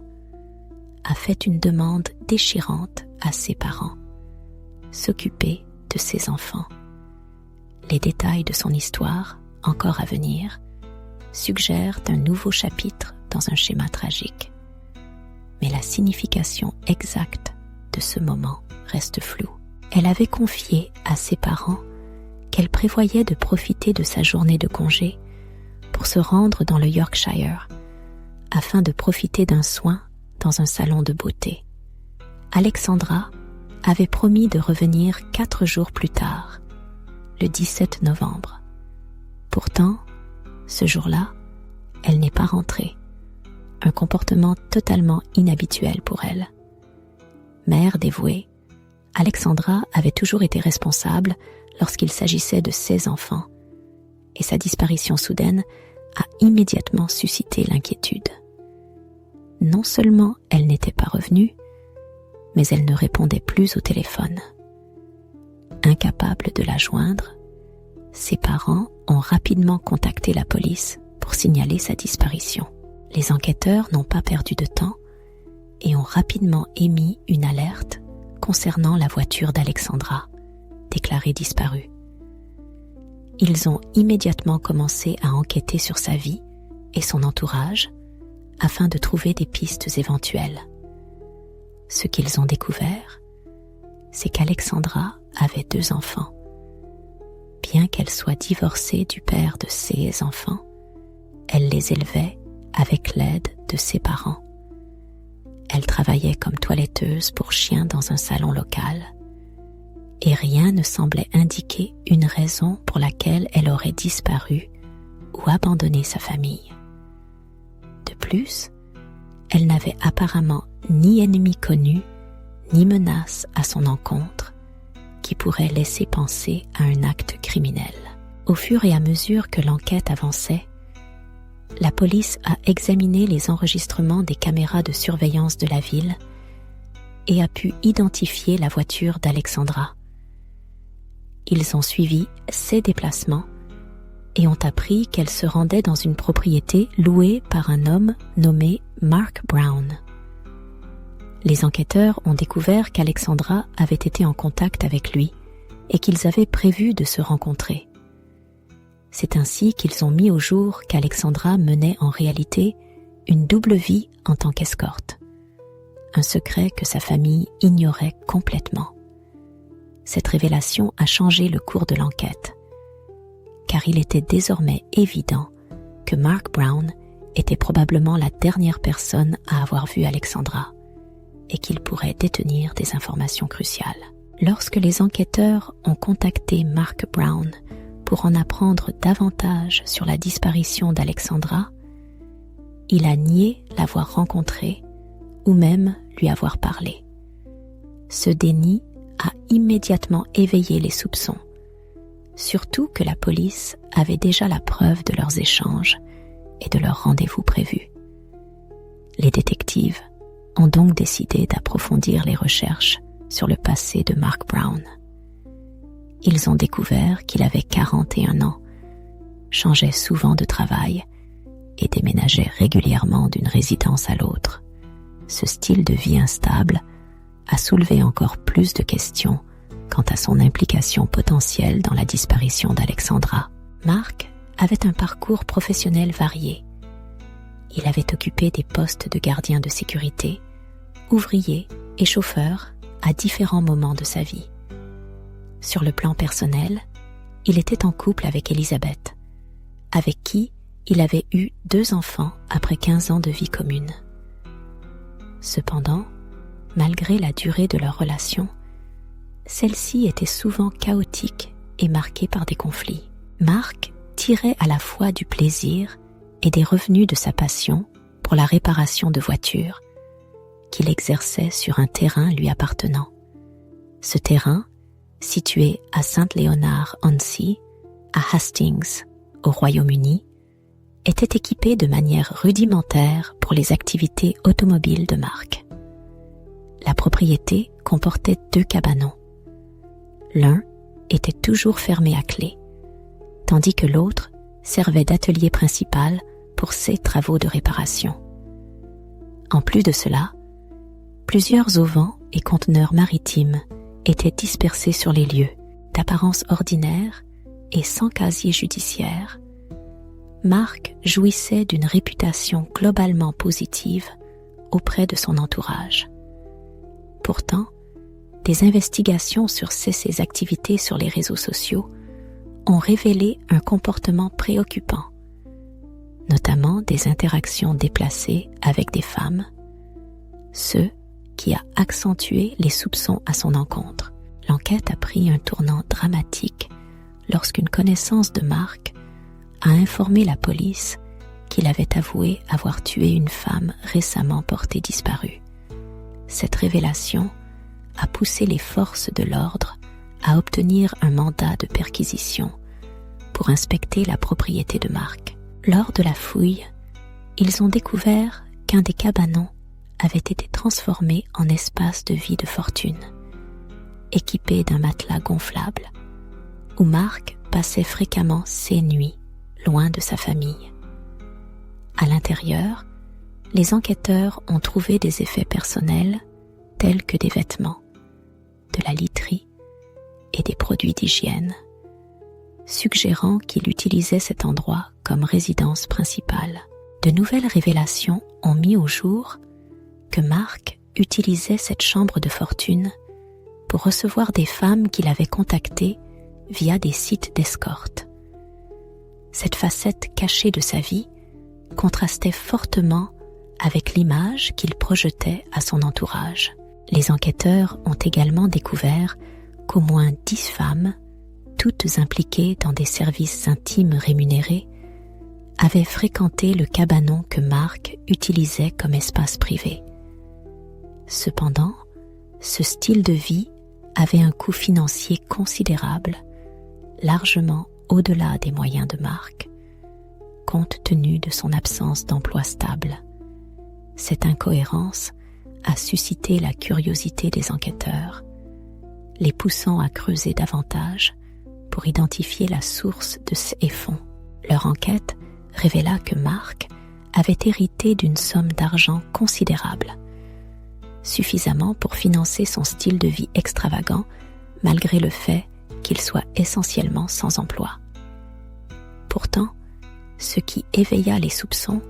a fait une demande déchirante à ses parents: s'occuper de ses enfants. Les détails de son histoire, encore à venir, suggèrent un nouveau chapitre dans un schéma tragique. Mais la signification exacte de ce moment reste floue. Elle avait confié à ses parents qu'elle prévoyait de profiter de sa journée de congé pour se rendre dans le Yorkshire afin de profiter d'un soin dans un salon de beauté. Alexandra avait promis de revenir 4 jours plus tard, le 17 novembre. Pourtant, ce jour-là, elle n'est pas rentrée. Un comportement totalement inhabituel pour elle. Mère dévouée, Alexandra avait toujours été responsable lorsqu'il s'agissait de ses enfants, et sa disparition soudaine a immédiatement suscité l'inquiétude. Non seulement elle n'était pas revenue, mais elle ne répondait plus au téléphone. Incapables de la joindre, ses parents ont rapidement contacté la police pour signaler sa disparition. Les enquêteurs n'ont pas perdu de temps et ont rapidement émis une alerte concernant la voiture d'Alexandra, déclarée disparue. Ils ont immédiatement commencé à enquêter sur sa vie et son entourage afin de trouver des pistes éventuelles. Ce qu'ils ont découvert, c'est qu'Alexandra avait 2 enfants. Bien qu'elle soit divorcée du père de ses enfants, elle les élevait avec l'aide de ses parents. Elle travaillait comme toiletteuse pour chiens dans un salon local, et rien ne semblait indiquer une raison pour laquelle elle aurait disparu ou abandonné sa famille. De plus, elle n'avait apparemment ni ennemi connu, ni menace à son encontre qui pourrait laisser penser à un acte criminel. Au fur et à mesure que l'enquête avançait, la police a examiné les enregistrements des caméras de surveillance de la ville et a pu identifier la voiture d'Alexandra. Ils ont suivi ses déplacements et ont appris qu'elle se rendait dans une propriété louée par un homme nommé Mark Brown. Les enquêteurs ont découvert qu'Alexandra avait été en contact avec lui et qu'ils avaient prévu de se rencontrer. C'est ainsi qu'ils ont mis au jour qu'Alexandra menait en réalité une double vie en tant qu'escorte, un secret que sa famille ignorait complètement. Cette révélation a changé le cours de l'enquête, car il était désormais évident que Mark Brown était probablement la dernière personne à avoir vu Alexandra et qu'il pourrait détenir des informations cruciales. Lorsque les enquêteurs ont contacté Mark Brown pour en apprendre davantage sur la disparition d'Alexandra, il a nié l'avoir rencontrée ou même lui avoir parlé. Ce déni a immédiatement éveillé les soupçons, surtout que la police avait déjà la preuve de leurs échanges et de leur rendez-vous prévu. Les détectives ont donc décidé d'approfondir les recherches sur le passé de Mark Brown. Ils ont découvert qu'il avait 41 ans, changeait souvent de travail et déménageait régulièrement d'une résidence à l'autre. Ce style de vie instable a soulevé encore plus de questions quant à son implication potentielle dans la disparition d'Alexandra. Mark avait un parcours professionnel varié. Il avait occupé des postes de gardien de sécurité, ouvrier et chauffeur à différents moments de sa vie. Sur le plan personnel, il était en couple avec Elizabeth, avec qui il avait eu 2 enfants après 15 ans de vie commune. Cependant, malgré la durée de leur relation, celle-ci était souvent chaotique et marquée par des conflits. Mark tirait à la fois du plaisir et des revenus de sa passion pour la réparation de voitures qu'il exerçait sur un terrain lui appartenant. Ce terrain, situé à Saint-Léonard-on-Sea, à Hastings, au Royaume-Uni, était équipé de manière rudimentaire pour les activités automobiles de Mark. La propriété comportait 2 cabanons. L'un était toujours fermé à clé, tandis que l'autre servait d'atelier principal pour ses travaux de réparation. En plus de cela, plusieurs auvents et conteneurs maritimes étaient dispersés sur les lieux, d'apparence ordinaire et sans casier judiciaire. Mark jouissait d'une réputation globalement positive auprès de son entourage. Pourtant, des investigations sur ses activités sur les réseaux sociaux ont révélé un comportement préoccupant, notamment des interactions déplacées avec des femmes, ce qui a accentué les soupçons à son encontre. L'enquête a pris un tournant dramatique lorsqu'une connaissance de Mark a informé la police qu'il avait avoué avoir tué une femme récemment portée disparue. Cette révélation a poussé les forces de l'ordre à obtenir un mandat de perquisition pour inspecter la propriété de Mark. Lors de la fouille, ils ont découvert qu'un des cabanons avait été transformé en espace de vie de fortune, équipé d'un matelas gonflable, où Mark passait fréquemment ses nuits loin de sa famille. À l'intérieur, les enquêteurs ont trouvé des effets personnels tels que des vêtements, de la literie et des produits d'hygiène, suggérant qu'il utilisait cet endroit comme résidence principale. De nouvelles révélations ont mis au jour que Mark utilisait cette chambre de fortune pour recevoir des femmes qu'il avait contactées via des sites d'escorte. Cette facette cachée de sa vie contrastait fortement avec l'image qu'il projetait à son entourage. Les enquêteurs ont également découvert qu'au moins 10 femmes, toutes impliquées dans des services intimes rémunérés, avaient fréquenté le cabanon que Mark utilisait comme espace privé. Cependant, ce style de vie avait un coût financier considérable, largement au-delà des moyens de Mark, compte tenu de son absence d'emploi stable. Cette incohérence a suscité la curiosité des enquêteurs, les poussant à creuser davantage pour identifier la source de ces fonds. Leur enquête révéla que Mark avait hérité d'une somme d'argent considérable, suffisamment pour financer son style de vie extravagant malgré le fait qu'il soit essentiellement sans emploi. Pourtant, ce qui éveilla les soupçons,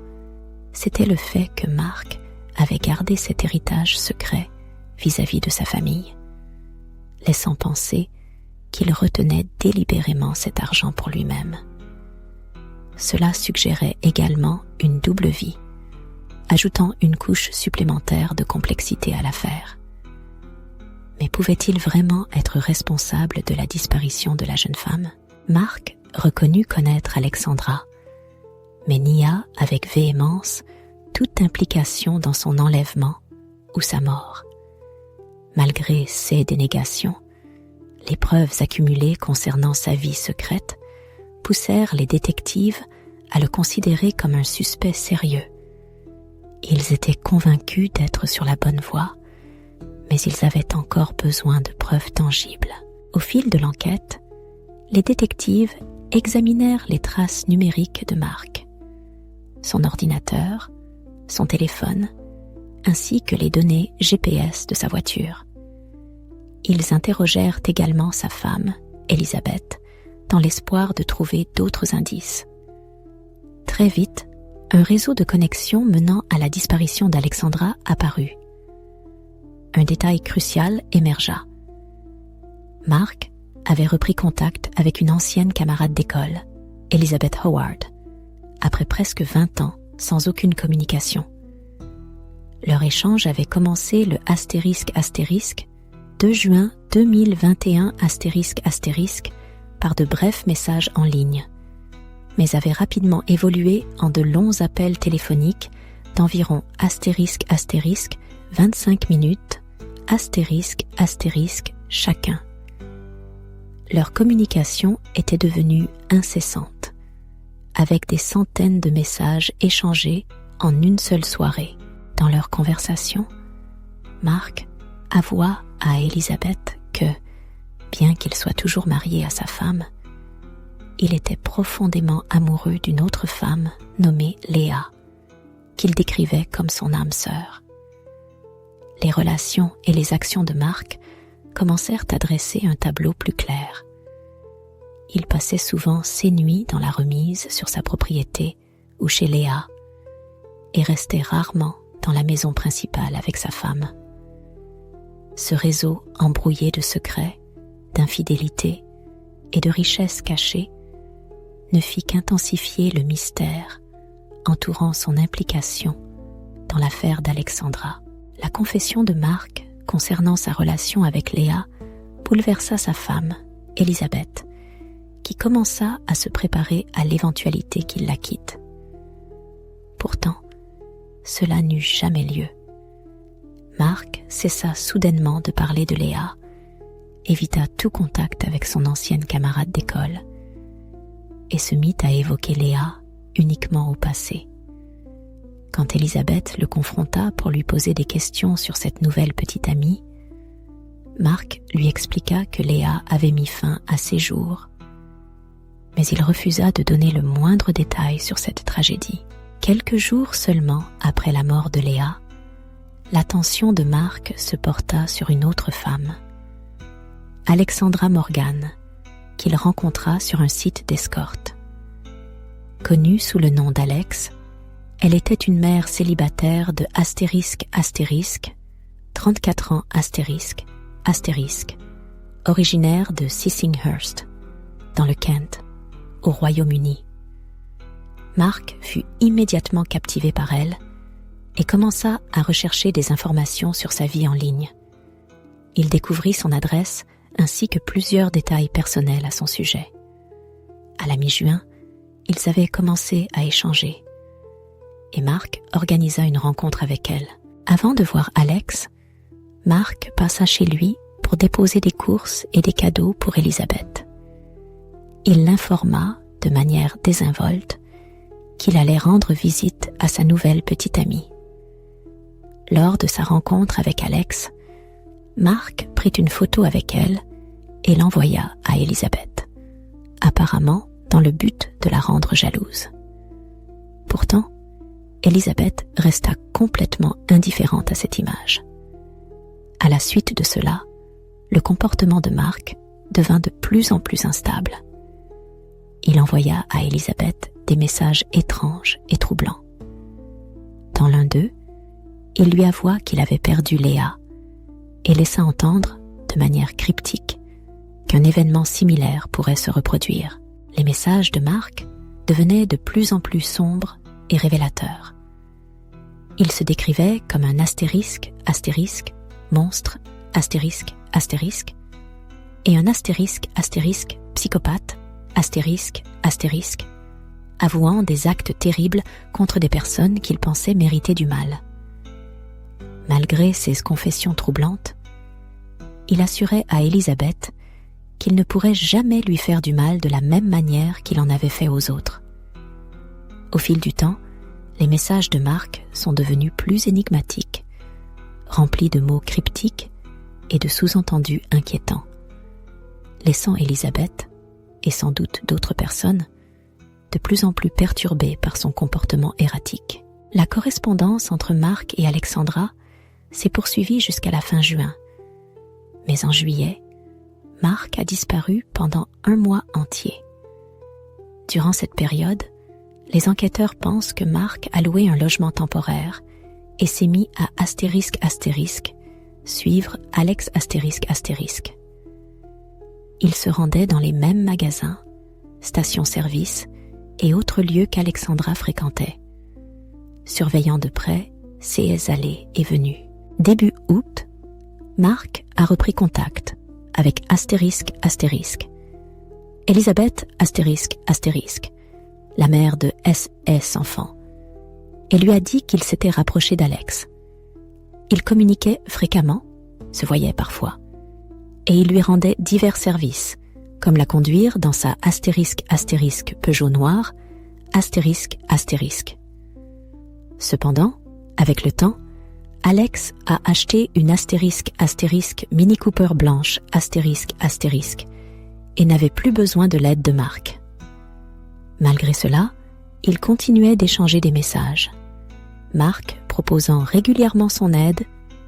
c'était le fait que Mark avait gardé cet héritage secret vis-à-vis de sa famille, laissant penser qu'il retenait délibérément cet argent pour lui-même. Cela suggérait également une double vie, ajoutant une couche supplémentaire de complexité à l'affaire. Mais pouvait-il vraiment être responsable de la disparition de la jeune femme? Mark reconnut connaître Alexandra, mais nia avec véhémence toute implication dans son enlèvement ou sa mort. Malgré ces dénégations, les preuves accumulées concernant sa vie secrète poussèrent les détectives à le considérer comme un suspect sérieux. Ils étaient convaincus d'être sur la bonne voie, mais ils avaient encore besoin de preuves tangibles. Au fil de l'enquête, les détectives examinèrent les traces numériques de Mark, son ordinateur, son téléphone, ainsi que les données GPS de sa voiture. Ils interrogèrent également sa femme, Elizabeth, dans l'espoir de trouver d'autres indices. Très vite, un réseau de connexions menant à la disparition d'Alexandra apparut. Un détail crucial émergea. Mark avait repris contact avec une ancienne camarade d'école, Elizabeth Howard, après presque 20 ans sans aucune communication. Leur échange avait commencé le *** 2 juin 2021 * par de brefs messages en ligne, mais avait rapidement évolué en de longs appels téléphoniques d'environ * 25 minutes * chacun. Leur communication était devenue incessante, avec des centaines de messages échangés en une seule soirée. Dans leur conversation, Mark avoua à Elizabeth que, bien qu'il soit toujours marié à sa femme, il était profondément amoureux d'une autre femme nommée Léa, qu'il décrivait comme son âme sœur. Les relations et les actions de Mark commencèrent à dresser un tableau plus clair. Il passait souvent ses nuits dans la remise sur sa propriété ou chez Léa, et restait rarement dans la maison principale avec sa femme. Ce réseau embrouillé de secrets, d'infidélité et de richesses cachées ne fit qu'intensifier le mystère entourant son implication dans l'affaire d'Alexandra. La confession de Mark concernant sa relation avec Léa bouleversa sa femme, Elizabeth, qui commença à se préparer à l'éventualité qu'il la quitte. Pourtant, cela n'eut jamais lieu. Mark cessa soudainement de parler de Léa, évita tout contact avec son ancienne camarade d'école et se mit à évoquer Léa uniquement au passé. Quand Elizabeth le confronta pour lui poser des questions sur cette nouvelle petite amie, Mark lui expliqua que Léa avait mis fin à ses jours, mais il refusa de donner le moindre détail sur cette tragédie. Quelques jours seulement après la mort de Léa, l'attention de Mark se porta sur une autre femme, Alexandra Morgan, qu'il rencontra sur un site d'escorte. Connue sous le nom d'Alex, elle était une mère célibataire de * 34 ans *, originaire de Sissinghurst, dans le Kent, au Royaume-Uni. Mark fut immédiatement captivé par elle et commença à rechercher des informations sur sa vie en ligne. Il découvrit son adresse ainsi que plusieurs détails personnels à son sujet. À la mi-juin, ils avaient commencé à échanger et Mark organisa une rencontre avec elle. Avant de voir Alex, Mark passa chez lui pour déposer des courses et des cadeaux pour Elizabeth. Il l'informa, de manière désinvolte, qu'il allait rendre visite à sa nouvelle petite amie. Lors de sa rencontre avec Alex, Mark prit une photo avec elle et l'envoya à Elizabeth, apparemment dans le but de la rendre jalouse. Pourtant, Elizabeth resta complètement indifférente à cette image. À la suite de cela, le comportement de Mark devint de plus en plus instable. Il envoya à Elizabeth des messages étranges et troublants. Dans l'un d'eux, il lui avoua qu'il avait perdu Léa et laissa entendre, de manière cryptique, qu'un événement similaire pourrait se reproduire. Les messages de Mark devenaient de plus en plus sombres et révélateurs. Il se décrivait comme un ***, monstre, ***, et un ***, psychopathe, ***, avouant des actes terribles contre des personnes qu'il pensait mériter du mal. Malgré ces confessions troublantes, il assurait à Elizabeth qu'il ne pourrait jamais lui faire du mal de la même manière qu'il en avait fait aux autres. Au fil du temps, les messages de Mark sont devenus plus énigmatiques, remplis de mots cryptiques et de sous-entendus inquiétants, laissant Elizabeth, et sans doute d'autres personnes, de plus en plus perturbée par son comportement erratique. La correspondance entre Mark et Alexandra s'est poursuivie jusqu'à la fin juin. Mais en juillet, Mark a disparu pendant 1 mois entier. Durant cette période, les enquêteurs pensent que Marc a loué un logement temporaire et s'est mis à *** suivre Alex ***. Il se rendait dans les mêmes magasins, stations-service et autres lieux qu'Alexandra fréquentait, surveillant de près ses allées et venues. Début août, Marc a repris contact avec ***. Elisabeth ***, la mère de SS enfant, et lui a dit qu'il s'était rapproché d'Alex. Ils communiquaient fréquemment, se voyaient parfois, et il lui rendait divers services, comme la conduire dans sa *** Peugeot noir, ***. Cependant, avec le temps, Alex a acheté une *** Mini Cooper blanche *** et n'avait plus besoin de l'aide de Marc. Malgré cela, il continuait d'échanger des messages, Marc proposant régulièrement son aide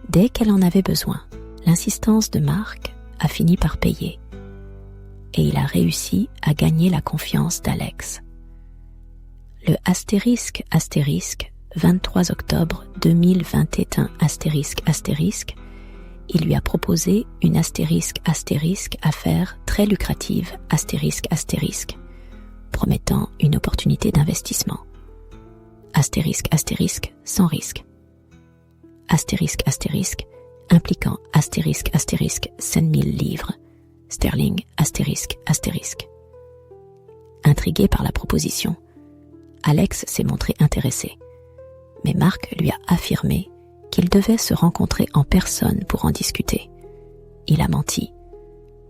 dès qu'elle en avait besoin. L'insistance de Marc a fini par payer et il a réussi à gagner la confiance d'Alex. Le *** 23 octobre 2021 ***, il lui a proposé une * affaire très lucrative ***, promettant une opportunité d'investissement. *** sans risque. *** impliquant * 5 000 livres sterling ***. Intrigué par la proposition, Alex s'est montré intéressé, mais Marc lui a affirmé qu'ils devaient se rencontrer en personne pour en discuter. Il a menti,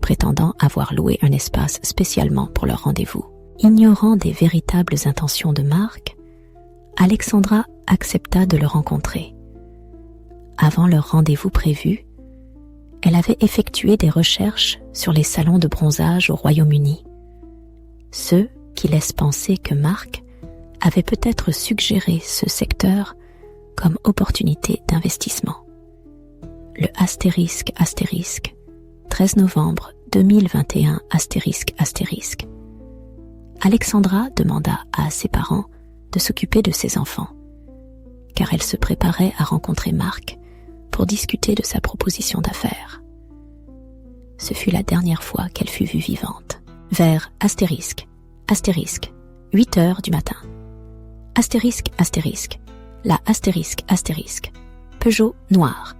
prétendant avoir loué un espace spécialement pour leur rendez-vous. Ignorant des véritables intentions de Marc, Alexandra accepta de le rencontrer. Avant leur rendez-vous prévu, elle avait effectué des recherches sur les salons de bronzage au Royaume-Uni, ceux qui laissent penser que Marc avait peut-être suggéré ce secteur comme opportunité d'investissement. Le ***, 13 novembre 2021 ***. Alexandra demanda à ses parents de s'occuper de ses enfants, car elle se préparait à rencontrer Marc pour discuter de sa proposition d'affaires. Ce fut la dernière fois qu'elle fut vue vivante. Vers ***, 8 heures du matin. La ***, Peugeot noir,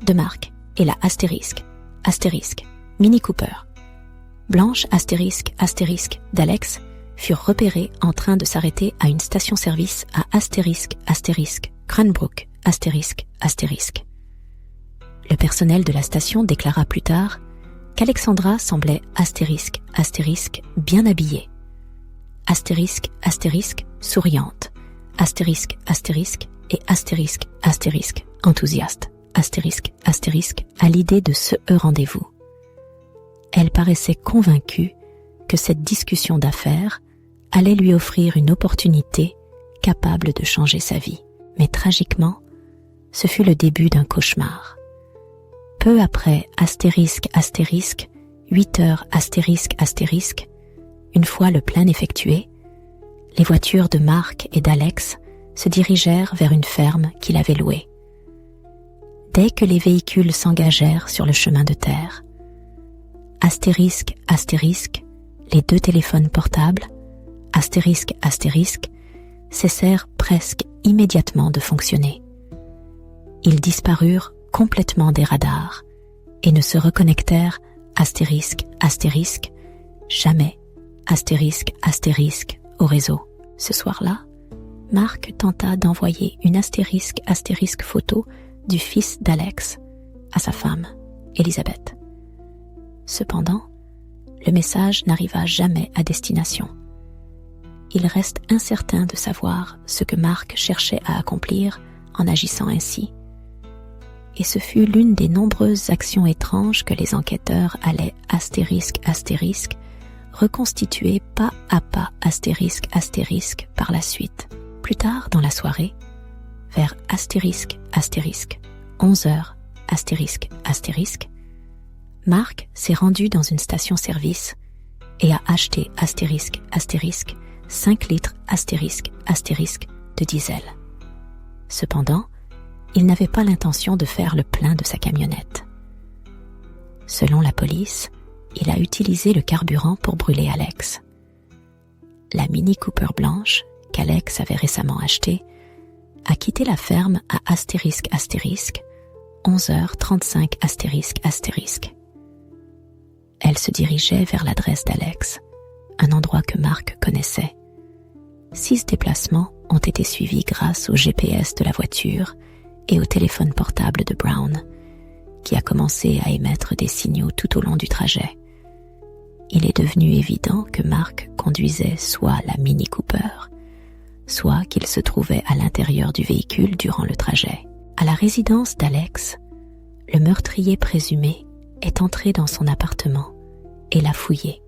de Marc, et la ***, Mini Cooper, blanche *** d'Alex furent repérés en train de s'arrêter à une station-service à ***, Cranbrook ***. Le personnel de la station déclara plus tard qu'Alexandra semblait ***, bien habillée, ***, souriante, et enthousiaste, à l'idée de ce rendez-vous. Elle paraissait convaincue que cette discussion d'affaires allait lui offrir une opportunité capable de changer sa vie. Mais tragiquement, ce fut le début d'un cauchemar. Peu après ***, 8 heures ***, une fois le plein effectué, les voitures de Marc et d'Alex se dirigèrent vers une ferme qu'il avait louée. Dès que les véhicules s'engagèrent sur le chemin de terre, les 2 téléphones portables, cessèrent presque immédiatement de fonctionner. Ils disparurent complètement des radars et ne se reconnectèrent jamais au réseau. Ce soir-là, Marc tenta d'envoyer une * photo du fils d'Alex à sa femme, Elisabeth. Cependant, le message n'arriva jamais à destination. Il reste incertain de savoir ce que Marc cherchait à accomplir en agissant ainsi. Et ce fut l'une des nombreuses actions étranges que les enquêteurs allaient reconstituer pas à pas par la suite. Plus tard dans la soirée, vers * 11 heures Marc s'est rendu dans une station-service et a acheté 5 litres de diesel. Cependant, il n'avait pas l'intention de faire le plein de sa camionnette. Selon la police, il a utilisé le carburant pour brûler Alex. La Mini Cooper blanche, qu'Alex avait récemment achetée, a quitté la ferme à ** 11h35 **. Elle se dirigeait vers l'adresse d'Alex, un endroit que Mark connaissait. 6 déplacements ont été suivis grâce au GPS de la voiture et au téléphone portable de Brown, qui a commencé à émettre des signaux tout au long du trajet. Il est devenu évident que Mark conduisait soit la Mini Cooper, soit qu'il se trouvait à l'intérieur du véhicule durant le trajet. À la résidence d'Alex, le meurtrier présumé est entré dans son appartement et l'a fouillé.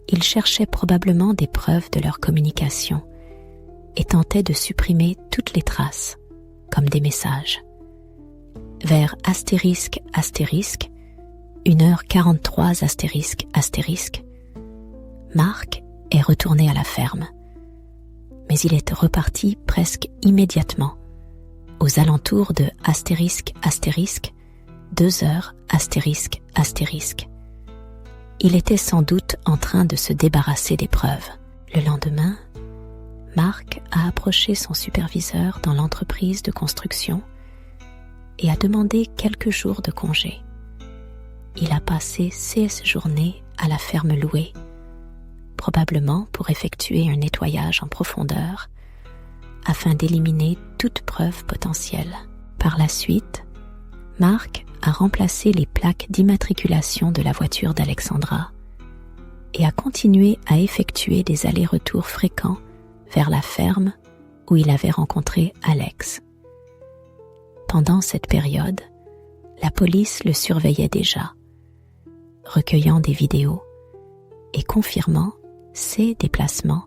Il cherchait probablement des preuves de leur communication et tentait de supprimer toutes les traces, comme des messages. Vers ** 1h43 **, Mark est retourné à la ferme, mais il est reparti presque immédiatement, aux alentours de ** 2h**. Il était sans doute en train de se débarrasser des preuves. Le lendemain, Mark a approché son superviseur dans l'entreprise de construction et a demandé quelques jours de congé. Il a passé 16 journées à la ferme louée, probablement pour effectuer un nettoyage en profondeur afin d'éliminer toute preuve potentielle. Par la suite, Mark a remplacé les plaques d'immatriculation de la voiture d'Alexandra et a continué à effectuer des allers-retours fréquents vers la ferme où il avait rencontré Alex. Pendant cette période, la police le surveillait déjà, recueillant des vidéos et confirmant ses déplacements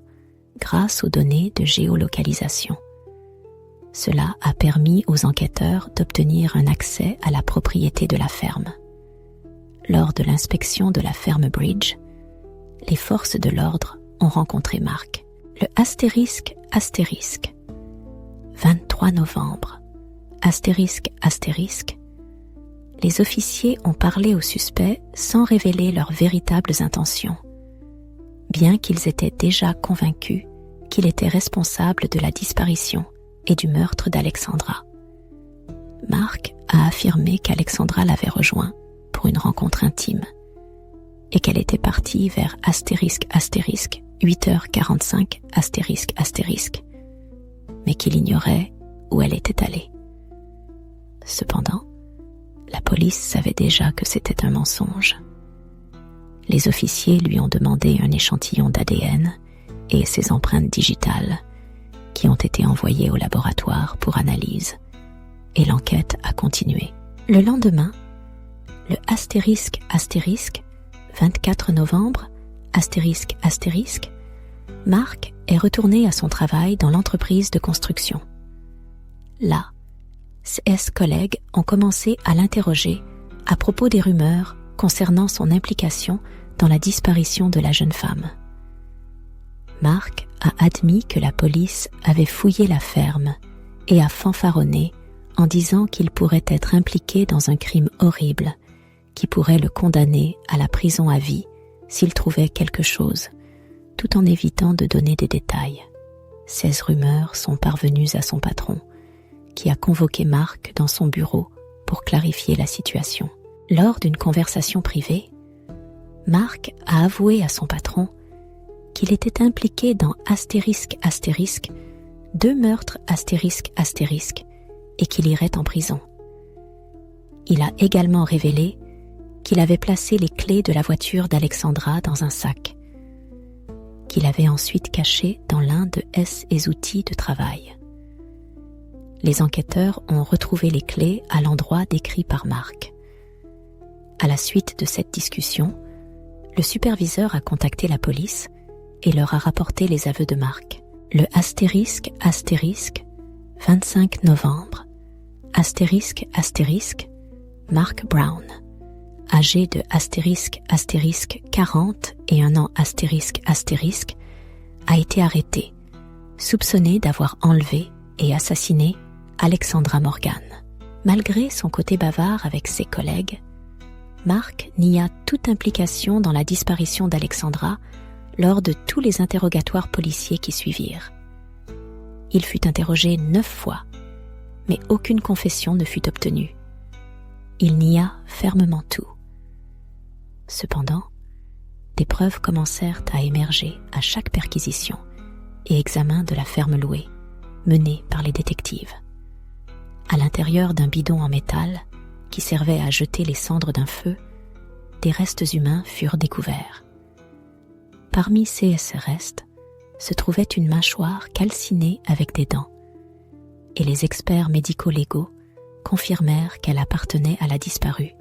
grâce aux données de géolocalisation. Cela a permis aux enquêteurs d'obtenir un accès à la propriété de la ferme. Lors de l'inspection de la ferme Bridge, les forces de l'ordre ont rencontré Mark. Le ** 23 novembre **, les officiers ont parlé aux suspects sans révéler leurs véritables intentions, bien qu'ils étaient déjà convaincus qu'il était responsable de la disparition et du meurtre d'Alexandra. Mark a affirmé qu'Alexandra l'avait rejoint pour une rencontre intime et qu'elle était partie vers ** 8h45 **, mais qu'il ignorait où elle était allée. Cependant, la police savait déjà que c'était un mensonge. Les officiers lui ont demandé un échantillon d'ADN et ses empreintes digitales qui ont été envoyées au laboratoire pour analyse, et l'enquête a continué. Le lendemain, le ** 24 novembre **, Mark est retourné à son travail dans l'entreprise de construction. Là, ses collègues ont commencé à l'interroger à propos des rumeurs concernant son implication dans la disparition de la jeune femme. Mark a admis que la police avait fouillé la ferme et a fanfaronné en disant qu'il pourrait être impliqué dans un crime horrible qui pourrait le condamner à la prison à vie s'il trouvait quelque chose, tout en évitant de donner des détails. Ces rumeurs sont parvenues à son patron, qui a convoqué Mark dans son bureau pour clarifier la situation. Lors d'une conversation privée, Mark a avoué à son patron qu'il était impliqué dans ** 2 meurtres ** et qu'il irait en prison. Il a également révélé qu'il avait placé les clés de la voiture d'Alexandra dans un sac, qu'il avait ensuite caché dans l'un de ses outils de travail. Les enquêteurs ont retrouvé les clés à l'endroit décrit par Mark. À la suite de cette discussion, le superviseur a contacté la police et leur a rapporté les aveux de Mark. Le ** 25 novembre ** Mark Brown, âgé de ** 40 et 1 an **, a été arrêté, soupçonné d'avoir enlevé et assassiné Alexandra Morgan. Malgré son côté bavard avec ses collègues, Mark nia toute implication dans la disparition d'Alexandra lors de tous les interrogatoires policiers qui suivirent. Il fut interrogé 9 fois, mais aucune confession ne fut obtenue. Il nia fermement tout. Cependant, des preuves commencèrent à émerger à chaque perquisition et examen de la ferme louée, menée par les détectives. À l'intérieur d'un bidon en métal, qui servait à jeter les cendres d'un feu, des restes humains furent découverts. Parmi ces restes se trouvait une mâchoire calcinée avec des dents, et les experts médico-légaux confirmèrent qu'elle appartenait à la disparue.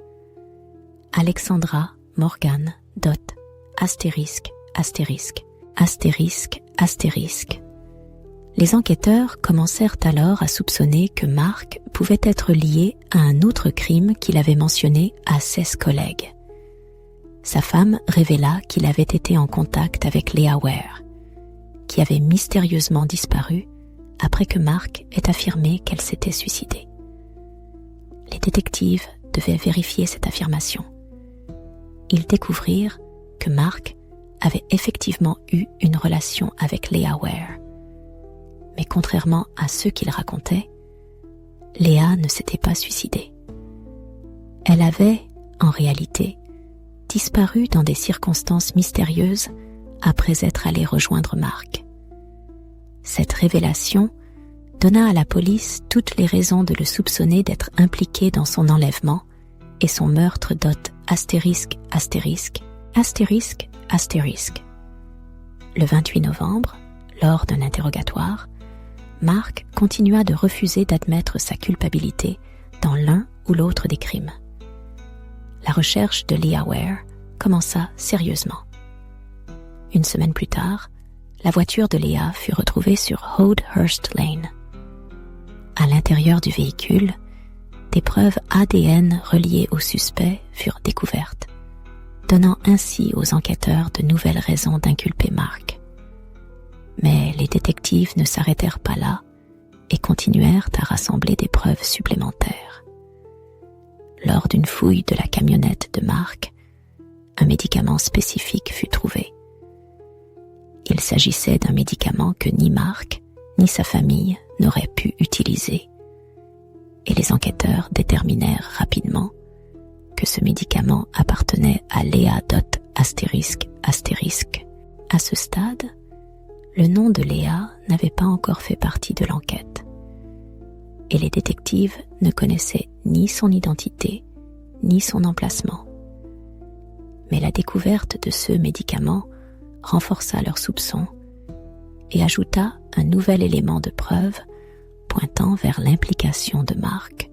Alexandra Morgan Dot astérisque astérisque astérisque astérisque. Les enquêteurs commencèrent alors à soupçonner que Mark pouvait être lié à un autre crime qu'il avait mentionné à 16 collègues. Sa femme révéla qu'il avait été en contact avec Leah Ware, qui avait mystérieusement disparu après que Mark ait affirmé qu'elle s'était suicidée. Les détectives devaient vérifier cette affirmation. Ils découvrirent que Mark avait effectivement eu une relation avec Leah Ware. Mais contrairement à ce qu'il racontait, Leah ne s'était pas suicidée. Elle avait, en réalité, disparu dans des circonstances mystérieuses après être allée rejoindre Mark. Cette révélation donna à la police toutes les raisons de le soupçonner d'être impliqué dans son enlèvement et son meurtre astérisque astérisque astérisque astérisque. Le 28 novembre, lors d'un interrogatoire, Mark continua de refuser d'admettre sa culpabilité dans l'un ou l'autre des crimes. La recherche de Leah Ware commença sérieusement. Une semaine plus tard, la voiture de Leah fut retrouvée sur Holdhurst Lane. À l'intérieur du véhicule, des preuves ADN reliées au suspect furent découvertes, donnant ainsi aux enquêteurs de nouvelles raisons d'inculper Mark. Mais les détectives ne s'arrêtèrent pas là et continuèrent à rassembler des preuves supplémentaires. Lors d'une fouille de la camionnette de Mark, un médicament spécifique fut trouvé. Il s'agissait d'un médicament que ni Mark ni sa famille n'auraient pu utiliser, et les enquêteurs déterminèrent rapidement que ce médicament appartenait à Leah Dot astérisque astérisque. À ce stade, le nom de Leah n'avait pas encore fait partie de l'enquête, et les détectives ne connaissaient ni son identité, ni son emplacement. Mais la découverte de ce médicament renforça leurs soupçons et ajouta un nouvel élément de preuve pointant vers l'implication de Mark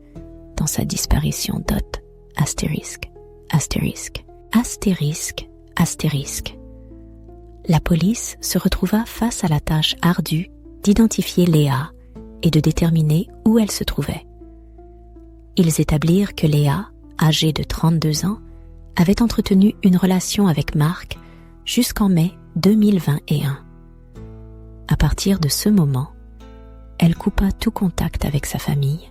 dans sa disparition astérisque astérisque astérisque astérisque. La police se retrouva face à la tâche ardue d'identifier Leah et de déterminer où elle se trouvait. Ils établirent que Leah, âgée de 32 ans, avait entretenu une relation avec Mark jusqu'en mai 2021. À partir de ce moment, elle coupa tout contact avec sa famille,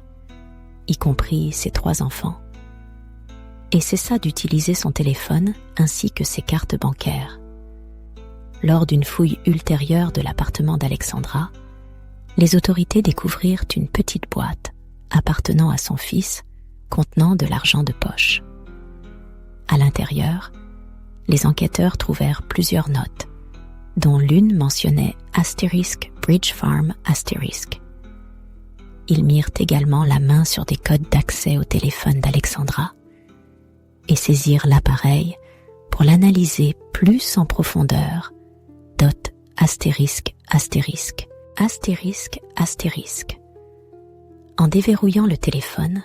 y compris ses 3 enfants, et cessa d'utiliser son téléphone ainsi que ses cartes bancaires. Lors d'une fouille ultérieure de l'appartement d'Alexandra, les autorités découvrirent une petite boîte appartenant à son fils contenant de l'argent de poche. À l'intérieur, les enquêteurs trouvèrent plusieurs notes, dont l'une mentionnait astérisque Bridge Farm astérisque. Ils mirent également la main sur des codes d'accès au téléphone d'Alexandra et saisirent l'appareil pour l'analyser plus en profondeur. Astérisque astérisque astérisque astérisque. En déverrouillant le téléphone,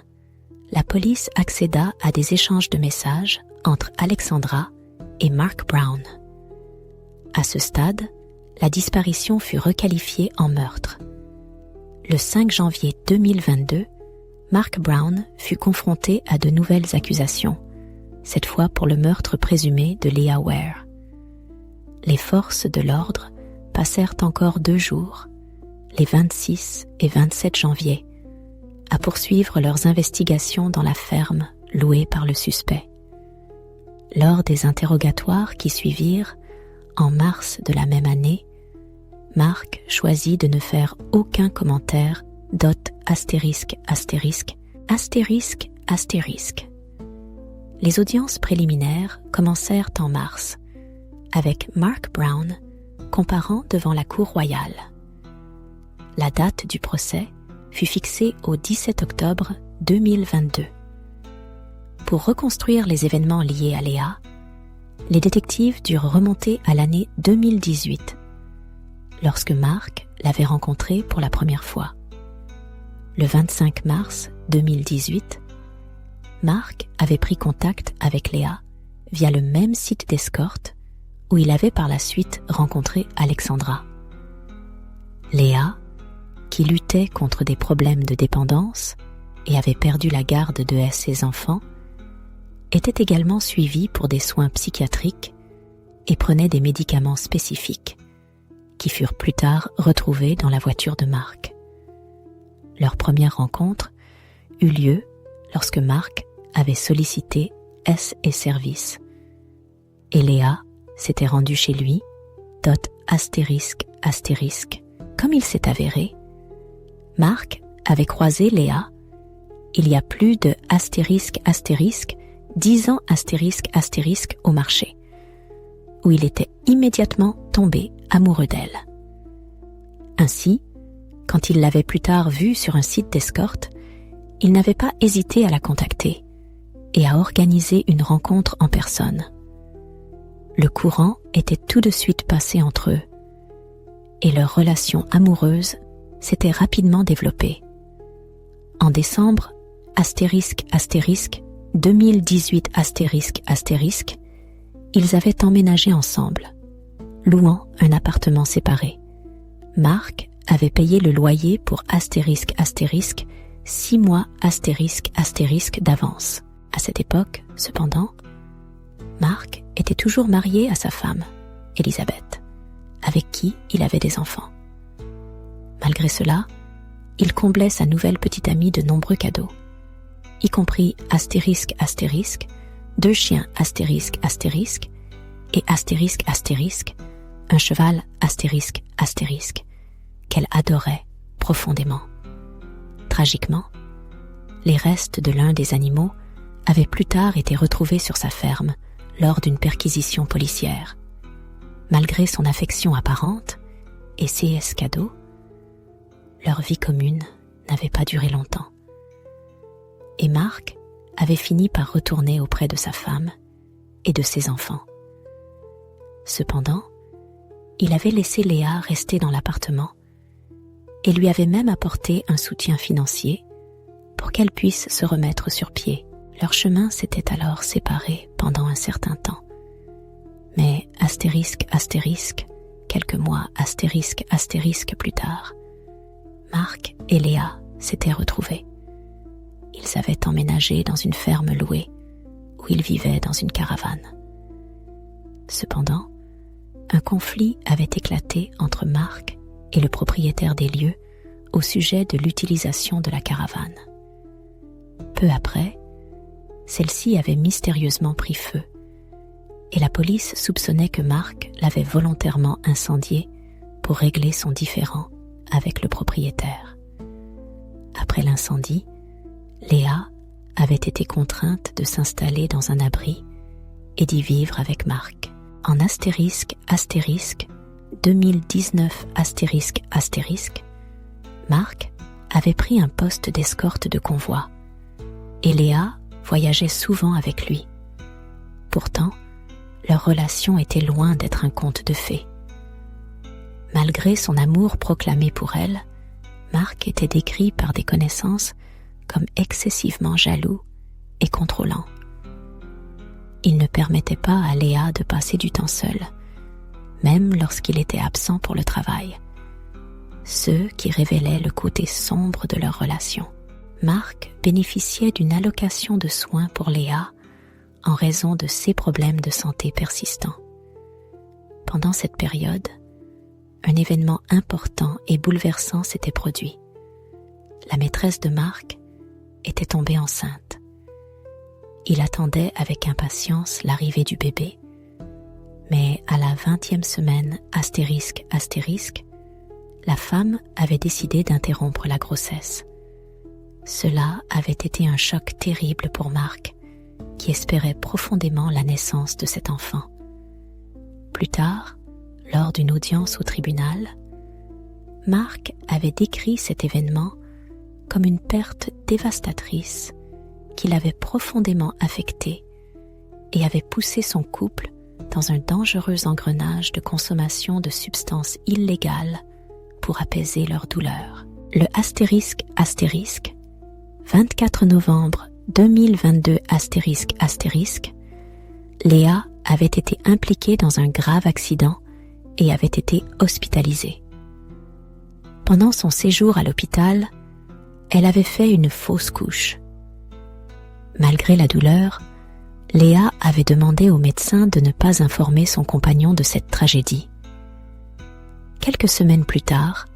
la police accéda à des échanges de messages entre Alexandra et Mark Brown. À ce stade, la disparition fut requalifiée en meurtre. Le 5 janvier 2022, Mark Brown fut confronté à de nouvelles accusations, cette fois pour le meurtre présumé de Leah Ware. Les forces de l'ordre passèrent encore 2 jours, les 26 et 27 janvier, à poursuivre leurs investigations dans la ferme louée par le suspect. Lors des interrogatoires qui suivirent, en mars de la même année, Mark choisit de ne faire aucun commentaire *******************************************************************************************************************************************************************************************************************************************************************************************************************Les audiences préliminaires commencèrent en mars, avec Mark Brown comparant devant la cour royale. La date du procès fut fixée au 17 octobre 2022. Pour reconstruire les événements liés à Léa, les détectives durent remonter à l'année 2018, lorsque Mark l'avait rencontrée pour la première fois. Le 25 mars 2018, Mark avait pris contact avec Léa via le même site d'escorte où il avait par la suite rencontré Alexandra. Léa, qui luttait contre des problèmes de dépendance et avait perdu la garde de ses enfants, était également suivie pour des soins psychiatriques et prenait des médicaments spécifiques qui furent plus tard retrouvés dans la voiture de Mark. Leur première rencontre eut lieu lorsque Mark avait sollicité S et Service et Léa s'était rendue chez lui, ********. Comme il s'est avéré, Mark avait croisé Léa il y a plus de **** 10 ans * au marché, où il était immédiatement tombé amoureux d'elle. Ainsi, quand il l'avait plus tard vue sur un site d'escorte, il n'avait pas hésité à la contacter et à organiser une rencontre en personne. Le courant était tout de suite passé entre eux et leur relation amoureuse s'était rapidement développée. En décembre, *******, 2018 *******, ils avaient emménagé ensemble, louant un appartement séparé. Mark avait payé le loyer pour ****6 mois *** d'avance. À cette époque, cependant, Mark était toujours marié à sa femme, Elisabeth, avec qui il avait des enfants. Malgré cela, il comblait sa nouvelle petite amie de nombreux cadeaux, y compris ****, 2 chiens *** et ****, un cheval ****, qu'elle adorait profondément. Tragiquement, les restes de l'un des animaux avaient plus tard été retrouvés sur sa ferme lors d'une perquisition policière. Malgré son affection apparente et ses cadeaux, leur vie commune n'avait pas duré longtemps. Et Mark avait fini par retourner auprès de sa femme et de ses enfants. Cependant, il avait laissé Léa rester dans l'appartement et lui avait même apporté un soutien financier pour qu'elle puisse se remettre sur pied. Leurs chemins s'étaient alors séparés pendant un certain temps. Mais quelques mois plus tard, Mark et Léa s'étaient retrouvés. Ils avaient emménagé dans une ferme louée où ils vivaient dans une caravane. Cependant, un conflit avait éclaté entre Mark et le propriétaire des lieux au sujet de l'utilisation de la caravane. Peu après, celle-ci avait mystérieusement pris feu et la police soupçonnait que Mark l'avait volontairement incendiée pour régler son différend avec le propriétaire. Après l'incendie, Léa avait été contrainte de s'installer dans un abri et d'y vivre avec Mark. En ****, 2019 ****, Mark avait pris un poste d'escorte de convoi et Léa voyageait souvent avec lui. Pourtant, leur relation était loin d'être un conte de fées. Malgré son amour proclamé pour elle, Mark était décrit par des connaissances comme excessivement jaloux et contrôlant. Il ne permettait pas à Léa de passer du temps seule, même lorsqu'il était absent pour le travail, ce qui révélait le côté sombre de leur relation. Mark bénéficiait d'une allocation de soins pour Léa en raison de ses problèmes de santé persistants. Pendant cette période, un événement important et bouleversant s'était produit. La maîtresse de Mark était tombée enceinte. Il attendait avec impatience l'arrivée du bébé, mais à la 20e semaine ***, la femme avait décidé d'interrompre la grossesse. Cela avait été un choc terrible pour Mark, qui espérait profondément la naissance de cet enfant. Plus tard, lors d'une audience au tribunal, Mark avait décrit cet événement comme une perte dévastatrice qui l'avait profondément affecté et avait poussé son couple dans un dangereux engrenage de consommation de substances illégales pour apaiser leur douleur. Le ***, 24 novembre 2022 ***, Léa avait été impliquée dans un grave accident et avait été hospitalisée. Pendant son séjour à l'hôpital, elle avait fait une fausse couche. Malgré la douleur, Léa avait demandé au médecin de ne pas informer son compagnon de cette tragédie. Quelques semaines plus tard,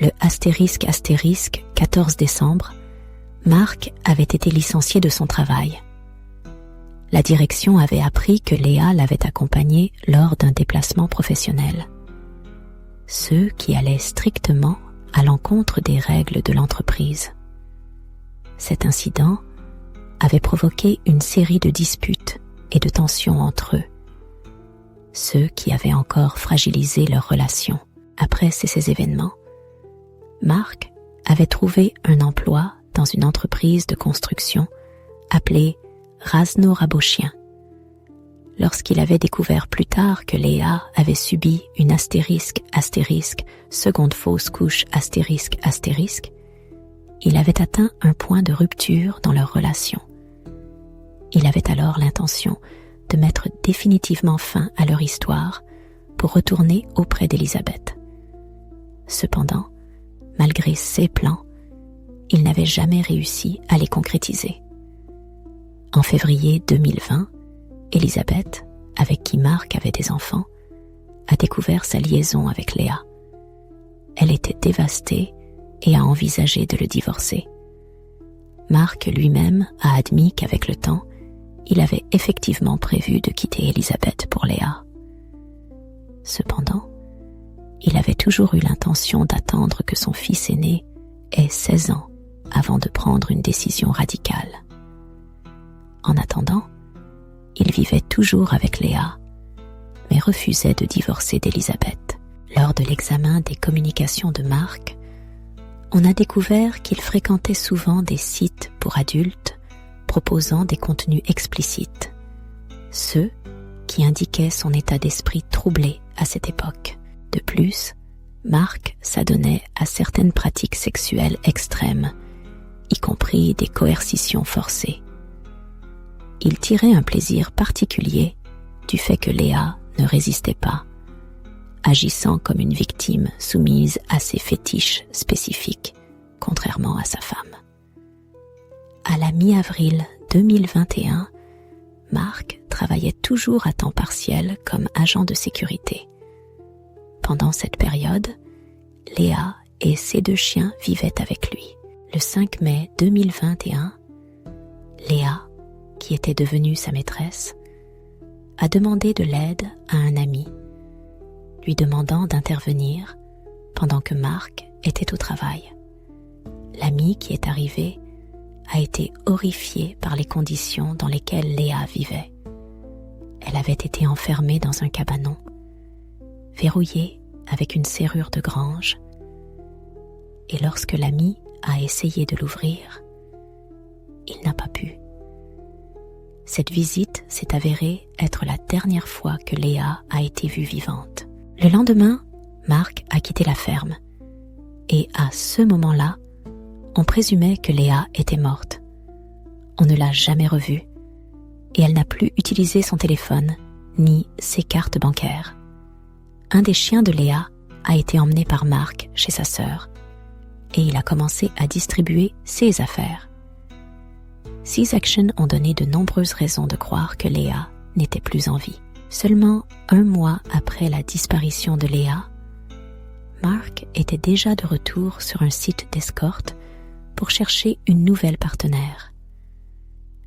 le *** 14 décembre, Mark avait été licencié de son travail. La direction avait appris que Léa l'avait accompagné lors d'un déplacement professionnel. Ce qui allait strictement à l'encontre des règles de l'entreprise. Cet incident avait provoqué une série de disputes et de tensions entre eux, ce qui avait encore fragilisé leur relation. Après ces événements, Mark avait trouvé un emploi dans une entreprise de construction appelée Razno Rabochien. Lorsqu'il avait découvert plus tard que Léa avait subi une ***, seconde fausse couche ***, il avait atteint un point de rupture dans leur relation. Il avait alors l'intention de mettre définitivement fin à leur histoire pour retourner auprès d'Elizabeth. Cependant, malgré ses plans, il n'avait jamais réussi à les concrétiser. En février 2020, Elizabeth, avec qui Mark avait des enfants, a découvert sa liaison avec Léa. Elle était dévastée et a envisagé de le divorcer. Mark lui-même a admis qu'avec le temps, il avait effectivement prévu de quitter Elizabeth pour Léa. Cependant, il avait toujours eu l'intention d'attendre que son fils aîné ait 16 ans avant de prendre une décision radicale. En attendant, il vivait toujours avec Léa, mais refusait de divorcer d'Elizabeth. Lors de l'examen des communications de Mark, on a découvert qu'il fréquentait souvent des sites pour adultes proposant des contenus explicites, ceux qui indiquaient son état d'esprit troublé à cette époque. De plus, Mark s'adonnait à certaines pratiques sexuelles extrêmes, y compris des coercitions forcées. Il tirait un plaisir particulier du fait que Léa ne résistait pas, agissant comme une victime soumise à ses fétiches spécifiques, contrairement à sa femme. À la mi-avril 2021, Mark travaillait toujours à temps partiel comme agent de sécurité. Pendant cette période, Léa et ses 2 chiens vivaient avec lui. Le 5 mai 2021, Léa, qui était devenue sa maîtresse, a demandé de l'aide à un ami, lui demandant d'intervenir pendant que Mark était au travail. L'ami qui est arrivé a été horrifié par les conditions dans lesquelles Léa vivait. Elle avait été enfermée dans un cabanon, verrouillée avec une serrure de grange, et lorsque l'ami a essayé de l'ouvrir, il n'a pas pu. Cette visite s'est avérée être la dernière fois que Léa a été vue vivante. Le lendemain, Mark a quitté la ferme, et à ce moment-là, on présumait que Léa était morte. On ne l'a jamais revue, et elle n'a plus utilisé son téléphone, ni ses cartes bancaires. Un des chiens de Léa a été emmené par Mark chez sa sœur, et il a commencé à distribuer ses affaires. Six Action ont donné de nombreuses raisons de croire que Léa n'était plus en vie. Seulement 1 mois après la disparition de Léa, Mark était déjà de retour sur un site d'escorte pour chercher une nouvelle partenaire.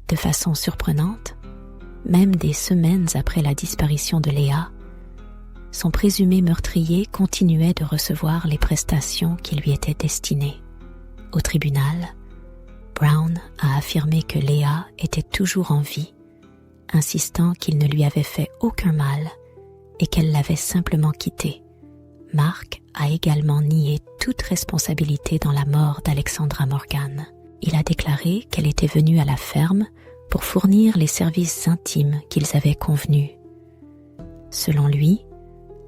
De façon surprenante, même des semaines après la disparition de Leah, son présumé meurtrier continuait de recevoir les prestations qui lui étaient destinées. Au tribunal, Brown a affirmé que Leah était toujours en vie, insistant qu'il ne lui avait fait aucun mal et qu'elle l'avait simplement quitté. Mark a également nié toute responsabilité dans la mort d'Alexandra Morgan. Il a déclaré qu'elle était venue à la ferme pour fournir les services intimes qu'ils avaient convenus. Selon lui,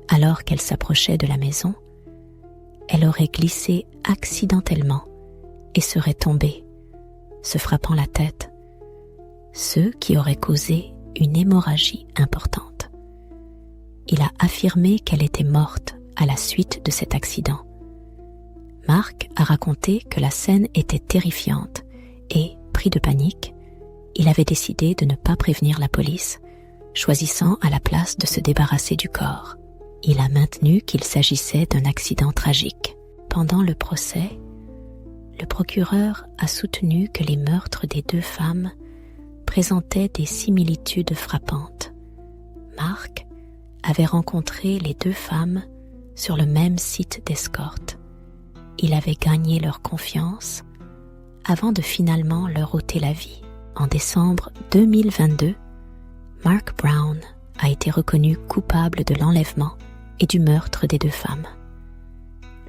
alors qu'elle s'approchait de la maison, elle aurait glissé accidentellement et serait tombée, se frappant la tête, ce qui aurait causé une hémorragie importante. Il a affirmé qu'elle était morte à la suite de cet accident. Mark a raconté que la scène était terrifiante et, pris de panique, il avait décidé de ne pas prévenir la police, choisissant à la place de se débarrasser du corps. Il a maintenu qu'il s'agissait d'un accident tragique. Pendant le procès, le procureur a soutenu que les meurtres des deux femmes présentaient des similitudes frappantes. Mark avait rencontré les deux femmes sur le même site d'escorte. Il avait gagné leur confiance avant de finalement leur ôter la vie. En décembre 2022, Mark Brown a été reconnu coupable de l'enlèvement et du meurtre des deux femmes.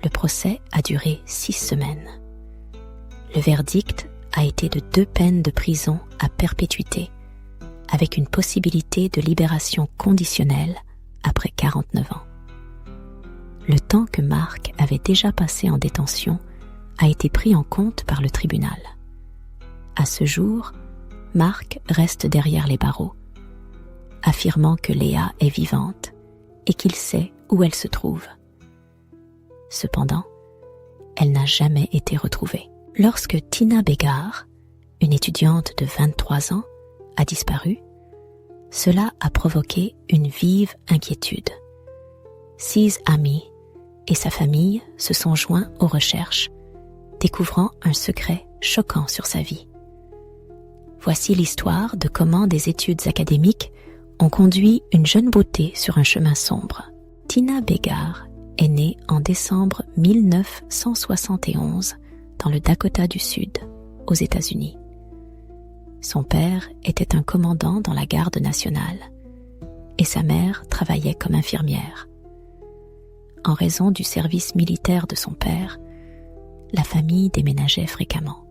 Le procès a duré 6 semaines. Le verdict a été de 2 peines de prison à perpétuité, avec une possibilité de libération conditionnelle après 49 ans. Le temps que Mark avait déjà passé en détention a été pris en compte par le tribunal. À ce jour, Mark reste derrière les barreaux, affirmant que Leah est vivante et qu'il sait où elle se trouve. Cependant, elle n'a jamais été retrouvée. Lorsque Tina Beggar, une étudiante de 23 ans, a disparu, cela a provoqué une vive inquiétude. 6 amis et sa famille se sont joints aux recherches, découvrant un secret choquant sur sa vie. Voici l'histoire de comment des études académiques ont conduit une jeune beauté sur un chemin sombre. Tina Beggar est née en décembre 1971 dans le Dakota du Sud, aux États-Unis. Son père était un commandant dans la garde nationale et sa mère travaillait comme infirmière. En raison du service militaire de son père, la famille déménageait fréquemment.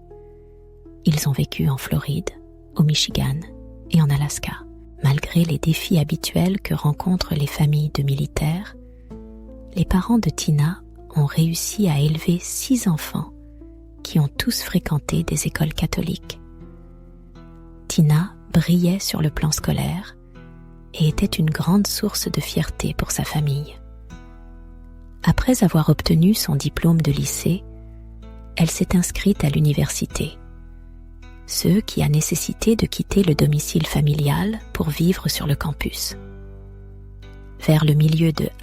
Ils ont vécu en Floride, au Michigan et en Alaska. Malgré les défis habituels que rencontrent les familles de militaires, les parents de Tina ont réussi à élever 6 enfants qui ont tous fréquenté des écoles catholiques. Tina brillait sur le plan scolaire et était une grande source de fierté pour sa famille. Après avoir obtenu son diplôme de lycée, elle s'est inscrite à l'université, ce qui a nécessité de quitter le domicile familial pour vivre sur le campus. Vers le milieu de **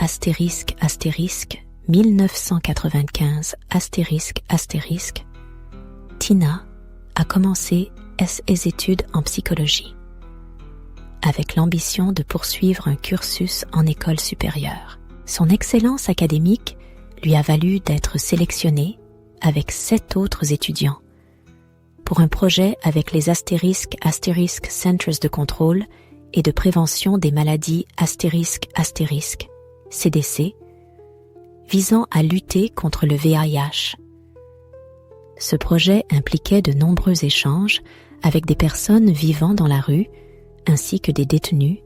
1995 ***, Tina a commencé ses études en psychologie, avec l'ambition de poursuivre un cursus en école supérieure. Son excellence académique lui a valu d'être sélectionnée avec 7 autres étudiants pour un projet avec les ** Centers de contrôle et de prévention des maladies ** CDC, visant à lutter contre le VIH. Ce projet impliquait de nombreux échanges avec des personnes vivant dans la rue ainsi que des détenus,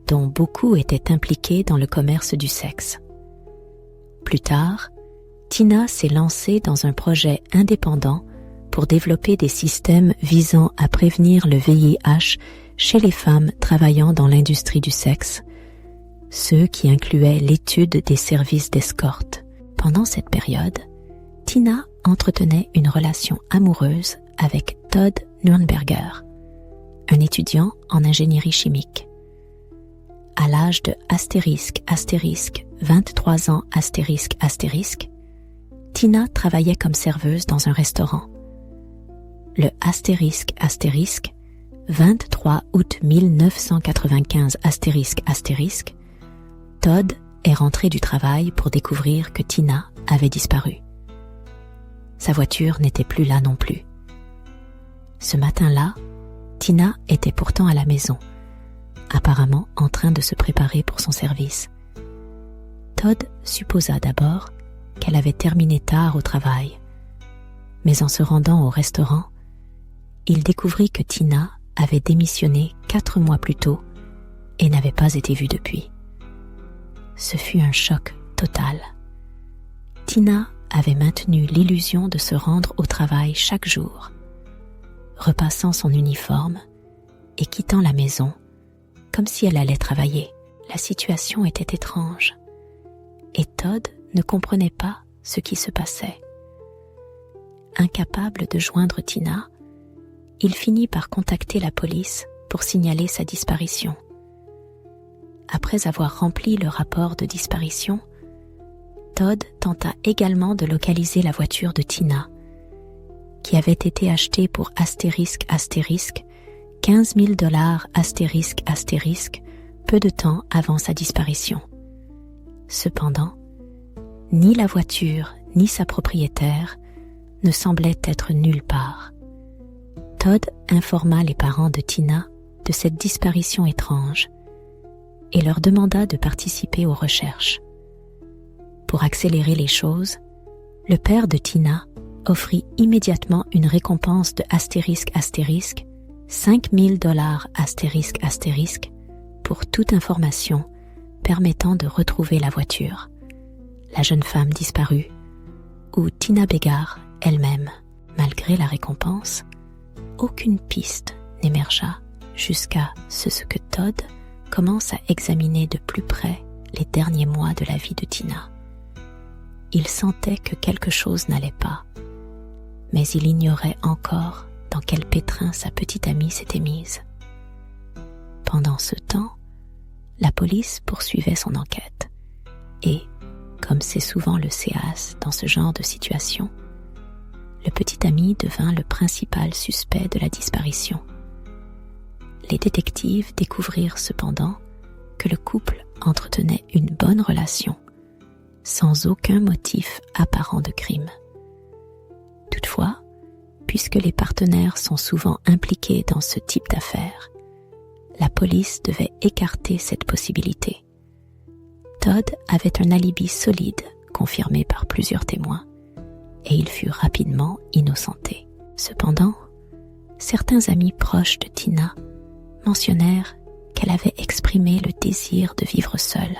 dont beaucoup étaient impliqués dans le commerce du sexe. Plus tard, Tina s'est lancée dans un projet indépendant pour développer des systèmes visant à prévenir le VIH chez les femmes travaillant dans l'industrie du sexe, ce qui incluait l'étude des services d'escorte. Pendant cette période, Tina entretenait une relation amoureuse avec Todd Nürnberger, un étudiant en ingénierie chimique. À l'âge de ** 23 ans astérisque astérisque, Tina travaillait comme serveuse dans un restaurant. Le astérisque astérisque, 23 août 1995 astérisque astérisque, Todd est rentré du travail pour découvrir que Tina avait disparu. Sa voiture n'était plus là non plus. Ce matin-là, Tina était pourtant à la maison, apparemment en train de se préparer pour son service. Todd supposa d'abord qu'elle avait terminé tard au travail, mais en se rendant au restaurant, il découvrit que Tina avait démissionné 4 mois plus tôt et n'avait pas été vue depuis. Ce fut un choc total. Tina avait maintenu l'illusion de se rendre au travail chaque jour, repassant son uniforme et quittant la maison comme si elle allait travailler. La situation était étrange et Todd ne comprenait pas ce qui se passait. Incapable de joindre Tina, il finit par contacter la police pour signaler sa disparition. Après avoir rempli le rapport de disparition, Todd tenta également de localiser la voiture de Tina, qui avait été achetée pour astérisque astérisque, 15 000 $ astérisque astérisque, peu de temps avant sa disparition. Cependant, ni la voiture ni sa propriétaire ne semblaient être nulle part. Todd informa les parents de Tina de cette disparition étrange et leur demanda de participer aux recherches. Pour accélérer les choses, le père de Tina offrit immédiatement une récompense de astérisque astérisque, 5 000 $ astérisque astérisque, pour toute information permettant de retrouver la voiture, la jeune femme disparue, ou Tina Begar elle-même. Malgré la récompense, aucune piste n'émergea jusqu'à ce que Todd commence à examiner de plus près les derniers mois de la vie de Tina. Il sentait que quelque chose n'allait pas, mais il ignorait encore dans quel pétrin sa petite amie s'était mise. Pendant ce temps, la police poursuivait son enquête et, comme c'est souvent le CAS dans ce genre de situation, le petit ami devint le principal suspect de la disparition. Les détectives découvrirent cependant que le couple entretenait une bonne relation, sans aucun motif apparent de crime. Toutefois, puisque les partenaires sont souvent impliqués dans ce type d'affaires, la police devait écarter cette possibilité. Todd avait un alibi solide, confirmé par plusieurs témoins, et il fut rapidement innocenté. Cependant, certains amis proches de Tina mentionnèrent qu'elle avait exprimé le désir de vivre seule,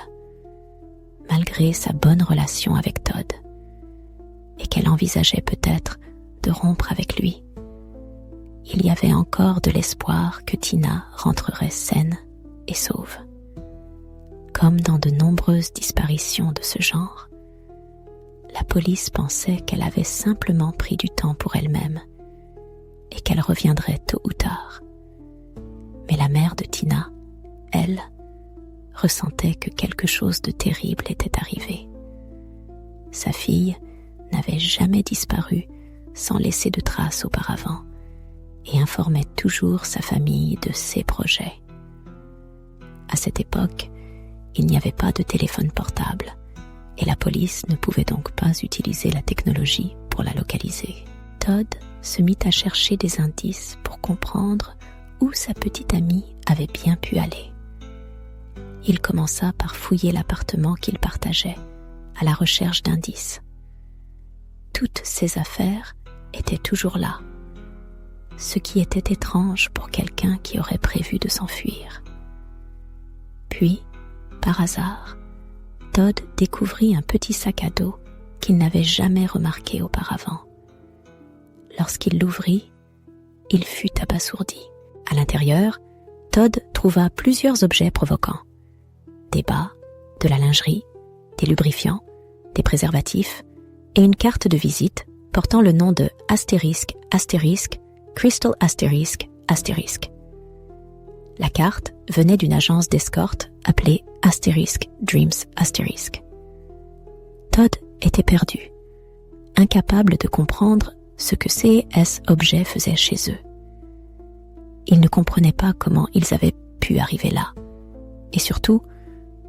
malgré sa bonne relation avec Todd, et qu'elle envisageait peut-être de rompre avec lui. Il y avait encore de l'espoir que Tina rentrerait saine et sauve. Comme dans de nombreuses disparitions de ce genre, la police pensait qu'elle avait simplement pris du temps pour elle-même et qu'elle reviendrait tôt ou tard. Mais la mère de Tina, elle, ressentait que quelque chose de terrible était arrivé. Sa fille n'avait jamais disparu sans laisser de traces auparavant et informait toujours sa famille de ses projets. À cette époque, il n'y avait pas de téléphone portable et la police ne pouvait donc pas utiliser la technologie pour la localiser. Todd se mit à chercher des indices pour comprendre où sa petite amie avait bien pu aller. Il commença par fouiller l'appartement qu'il partageait, à la recherche d'indices. Toutes ses affaires étaient toujours là, ce qui était étrange pour quelqu'un qui aurait prévu de s'enfuir. Puis, par hasard, Todd découvrit un petit sac à dos qu'il n'avait jamais remarqué auparavant. Lorsqu'il l'ouvrit, il fut abasourdi. À l'intérieur, Todd trouva plusieurs objets provoquants. Des bas, de la lingerie, des lubrifiants, des préservatifs et une carte de visite portant le nom de astérisque, astérisque, Crystal astérisque, astérisque. La carte venait d'une agence d'escorte appelée Asterisk Dreams Asterisk. Todd était perdu, incapable de comprendre ce que ces objets faisaient chez eux. Il ne comprenait pas comment ils avaient pu arriver là, et surtout,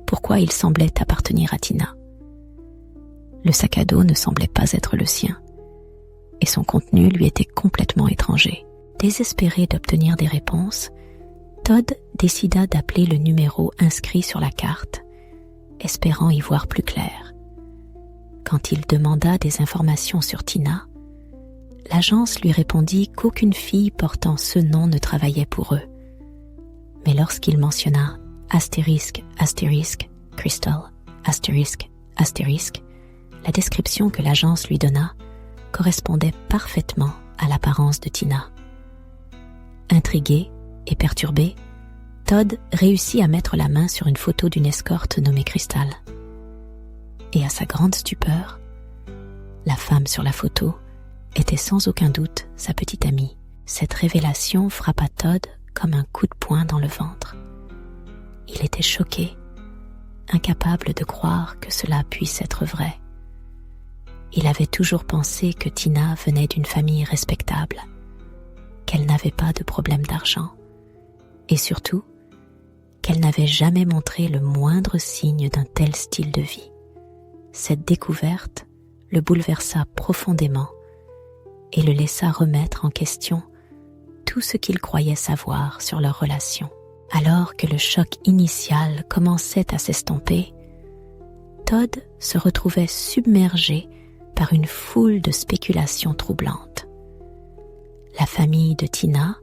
pourquoi ils semblaient appartenir à Tina. Le sac à dos ne semblait pas être le sien, et son contenu lui était complètement étranger. Désespéré d'obtenir des réponses, Todd décida d'appeler le numéro inscrit sur la carte, espérant y voir plus clair. Quand il demanda des informations sur Tina, l'agence lui répondit qu'aucune fille portant ce nom ne travaillait pour eux. Mais lorsqu'il mentionna astérisque, astérisque, Crystal, astérisque, astérisque, la description que l'agence lui donna correspondait parfaitement à l'apparence de Tina. Intrigué et perturbé, Todd réussit à mettre la main sur une photo d'une escorte nommée Crystal. Et à sa grande stupeur, la femme sur la photo était sans aucun doute sa petite amie. Cette révélation frappa Todd comme un coup de poing dans le ventre. Il était choqué, incapable de croire que cela puisse être vrai. Il avait toujours pensé que Tina venait d'une famille respectable, qu'elle n'avait pas de problème d'argent, et surtout, qu'elle n'avait jamais montré le moindre signe d'un tel style de vie. Cette découverte le bouleversa profondément et le laissa remettre en question tout ce qu'il croyait savoir sur leur relation. Alors que le choc initial commençait à s'estomper, Todd se retrouvait submergé par une foule de spéculations troublantes. La famille de Tina,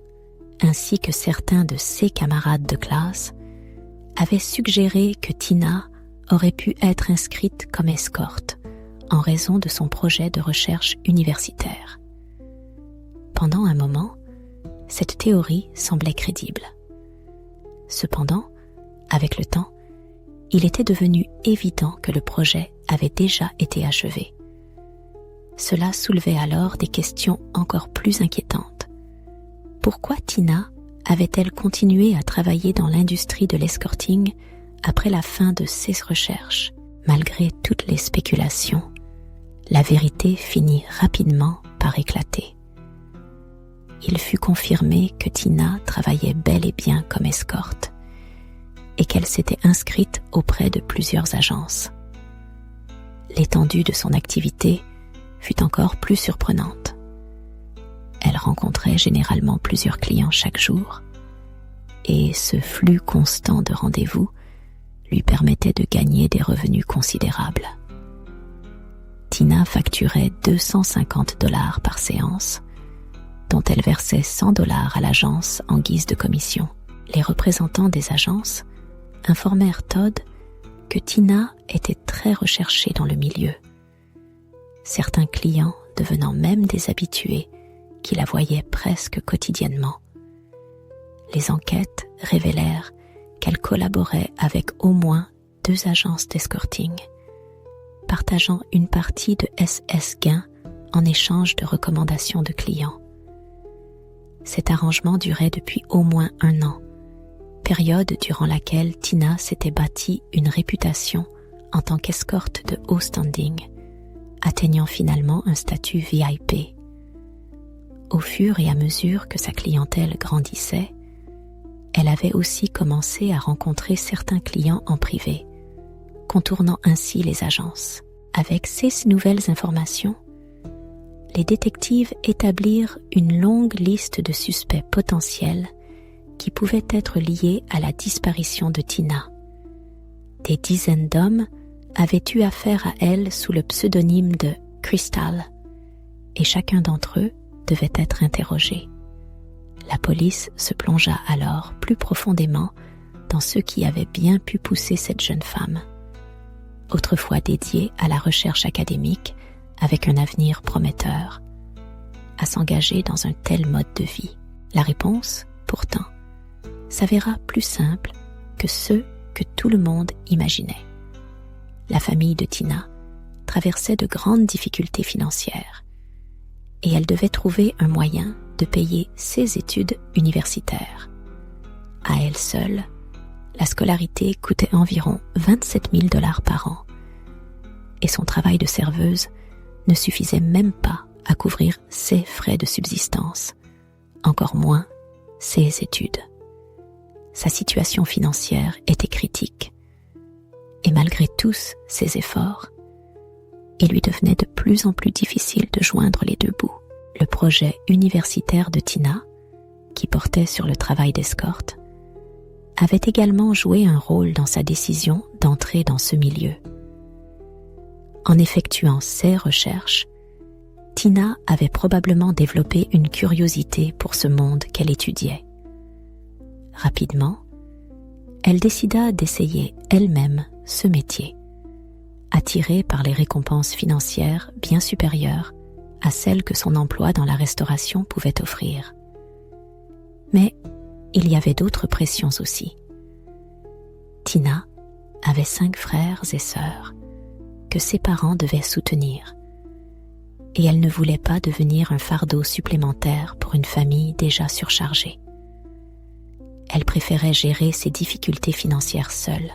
ainsi que certains de ses camarades de classe, avaient suggéré que Tina aurait pu être inscrite comme escorte en raison de son projet de recherche universitaire. Pendant un moment, cette théorie semblait crédible. Cependant, avec le temps, il était devenu évident que le projet avait déjà été achevé. Cela soulevait alors des questions encore plus inquiétantes. Pourquoi Tina avait-elle continué à travailler dans l'industrie de l'escorting après la fin de ses recherches? Malgré toutes les spéculations, la vérité finit rapidement par éclater. Il fut confirmé que Tina travaillait bel et bien comme escorte et qu'elle s'était inscrite auprès de plusieurs agences. L'étendue de son activité fut encore plus surprenante. Elle rencontrait généralement plusieurs clients chaque jour et ce flux constant de rendez-vous lui permettait de gagner des revenus considérables. Tina facturait $250 par séance, dont elle versait $100 à l'agence en guise de commission. Les représentants des agences informèrent Todd que Tina était très recherchée dans le milieu, certains clients devenant même des habitués qui la voyaient presque quotidiennement. Les enquêtes révélèrent qu'elle collaborait avec au moins 2 agences d'escorting, partageant une partie de gains en échange de recommandations de clients. Cet arrangement durait depuis au moins 1 an, période durant laquelle Tina s'était bâtie une réputation en tant qu'escorte de haut standing, atteignant finalement un statut VIP. Au fur et à mesure que sa clientèle grandissait, elle avait aussi commencé à rencontrer certains clients en privé, contournant ainsi les agences. Avec ces nouvelles informations, les détectives établirent une longue liste de suspects potentiels qui pouvaient être liés à la disparition de Tina. Des dizaines d'hommes avaient eu affaire à elle sous le pseudonyme de Crystal, et chacun d'entre eux devait être interrogé. La police se plongea alors plus profondément dans ce qui avait bien pu pousser cette jeune femme, autrefois dédiée à la recherche académique avec un avenir prometteur, à s'engager dans un tel mode de vie. La réponse, pourtant, s'avéra plus simple que ce que tout le monde imaginait. La famille de Tina traversait de grandes difficultés financières et elle devait trouver un moyen de payer ses études universitaires. À elle seule, la scolarité coûtait environ $27 000 par an et son travail de serveuse ne suffisaient même pas à couvrir ses frais de subsistance, encore moins ses études. Sa situation financière était critique, et malgré tous ses efforts, il lui devenait de plus en plus difficile de joindre les deux bouts. Le projet universitaire de Tina, qui portait sur le travail d'escorte, avait également joué un rôle dans sa décision d'entrer dans ce milieu. En effectuant ses recherches, Tina avait probablement développé une curiosité pour ce monde qu'elle étudiait. Rapidement, elle décida d'essayer elle-même ce métier, attirée par les récompenses financières bien supérieures à celles que son emploi dans la restauration pouvait offrir. Mais il y avait d'autres pressions aussi. Tina avait 5 frères et sœurs que ses parents devaient soutenir, et elle ne voulait pas devenir un fardeau supplémentaire pour une famille déjà surchargée. Elle préférait gérer ses difficultés financières seule,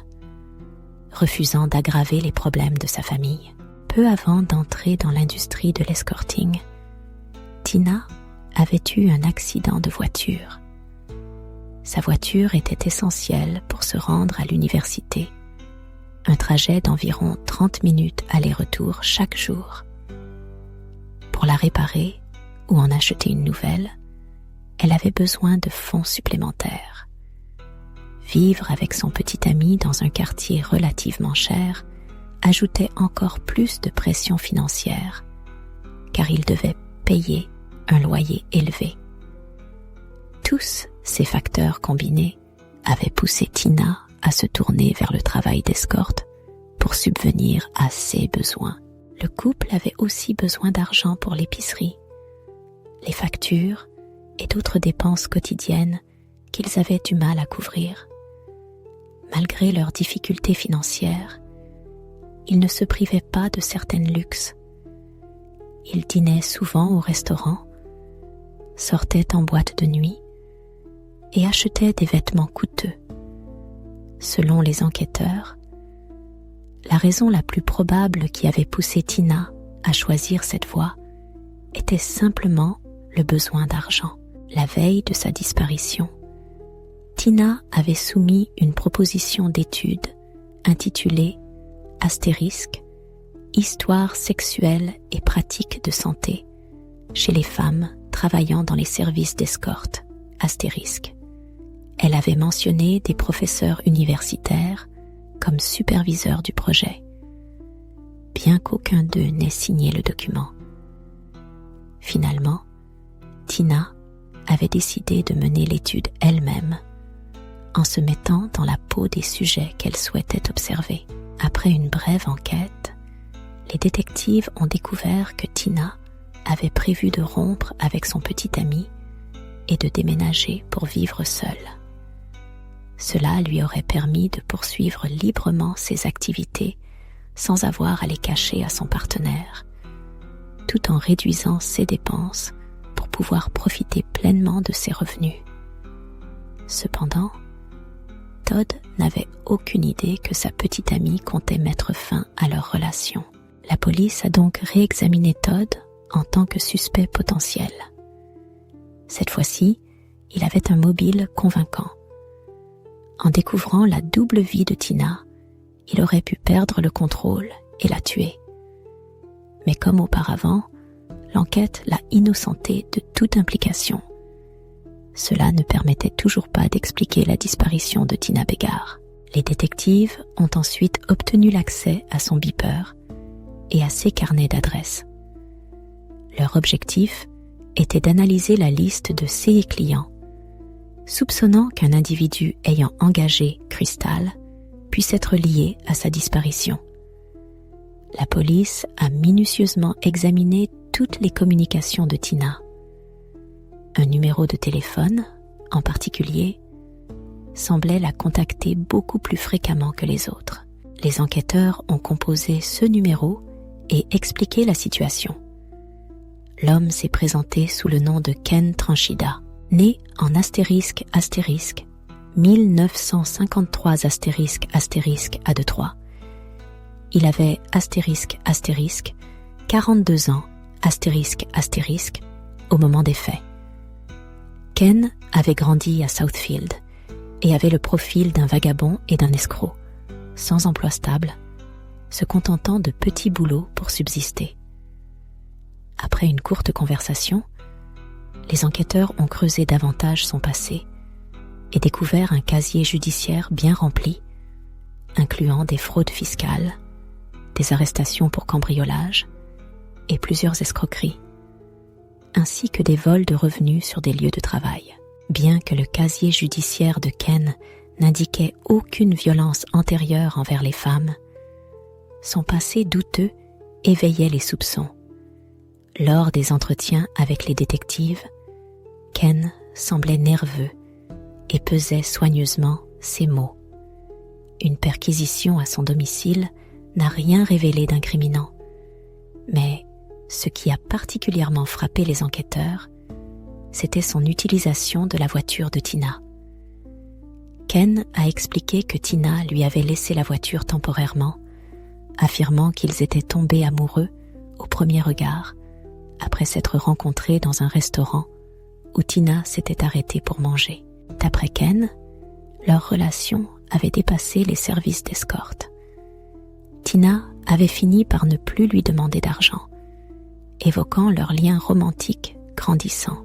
refusant d'aggraver les problèmes de sa famille. Peu avant d'entrer dans l'industrie de l'escorting, Tina avait eu un accident de voiture. Sa voiture était essentielle pour se rendre à l'université, un trajet d'environ 30 minutes aller-retour chaque jour. Pour la réparer ou en acheter une nouvelle, elle avait besoin de fonds supplémentaires. Vivre avec son petit ami dans un quartier relativement cher ajoutait encore plus de pression financière, car il devait payer un loyer élevé. Tous ces facteurs combinés avaient poussé Tina à se tourner vers le travail d'escorte pour subvenir à ses besoins. Le couple avait aussi besoin d'argent pour l'épicerie, les factures et d'autres dépenses quotidiennes qu'ils avaient du mal à couvrir. Malgré leurs difficultés financières, ils ne se privaient pas de certains luxes. Ils dînaient souvent au restaurant, sortaient en boîte de nuit et achetaient des vêtements coûteux. Selon les enquêteurs, la raison la plus probable qui avait poussé Tina à choisir cette voie était simplement le besoin d'argent. La veille de sa disparition, Tina avait soumis une proposition d'étude intitulée Astérisque, Histoire sexuelle et pratique de santé chez les femmes travaillant dans les services d'escorte, Astérisque. Elle avait mentionné des professeurs universitaires comme superviseurs du projet, bien qu'aucun d'eux n'ait signé le document. Finalement, Tina avait décidé de mener l'étude elle-même, en se mettant dans la peau des sujets qu'elle souhaitait observer. Après une brève enquête, les détectives ont découvert que Tina avait prévu de rompre avec son petit ami et de déménager pour vivre seule. Cela lui aurait permis de poursuivre librement ses activités sans avoir à les cacher à son partenaire, tout en réduisant ses dépenses pour pouvoir profiter pleinement de ses revenus. Cependant, Todd n'avait aucune idée que sa petite amie comptait mettre fin à leur relation. La police a donc réexaminé Todd en tant que suspect potentiel. Cette fois-ci, il avait un mobile convaincant. En découvrant la double vie de Tina, il aurait pu perdre le contrôle et la tuer. Mais comme auparavant, l'enquête l'a innocenté de toute implication. Cela ne permettait toujours pas d'expliquer la disparition de Tina Begar. Les détectives ont ensuite obtenu l'accès à son beeper et à ses carnets d'adresses. Leur objectif était d'analyser la liste de ses clients, soupçonnant qu'un individu ayant engagé Crystal puisse être lié à sa disparition. La police a minutieusement examiné toutes les communications de Tina. Un numéro de téléphone, en particulier, semblait la contacter beaucoup plus fréquemment que les autres. Les enquêteurs ont composé ce numéro et expliqué la situation. L'homme s'est présenté sous le nom de Ken Tranchida, né en *** 1953 *** à Detroit. il avait *** 42 ans *** au moment des faits. Ken avait grandi à Southfield et avait le profil d'un vagabond et d'un escroc, sans emploi stable, se contentant de petits boulots pour subsister. Après une courte conversation, les enquêteurs ont creusé davantage son passé et découvert un casier judiciaire bien rempli, incluant des fraudes fiscales, des arrestations pour cambriolage et plusieurs escroqueries, ainsi que des vols de revenus sur des lieux de travail. Bien que le casier judiciaire de Ken n'indiquait aucune violence antérieure envers les femmes, son passé douteux éveillait les soupçons. Lors des entretiens avec les détectives, Ken semblait nerveux et pesait soigneusement ses mots. Une perquisition à son domicile n'a rien révélé d'incriminant, mais ce qui a particulièrement frappé les enquêteurs, c'était son utilisation de la voiture de Tina. Ken a expliqué que Tina lui avait laissé la voiture temporairement, affirmant qu'ils étaient tombés amoureux au premier regard, après s'être rencontrés dans un restaurant où Tina s'était arrêtée pour manger. D'après Ken, leur relation avait dépassé les services d'escorte. Tina avait fini par ne plus lui demander d'argent, évoquant leur lien romantique grandissant.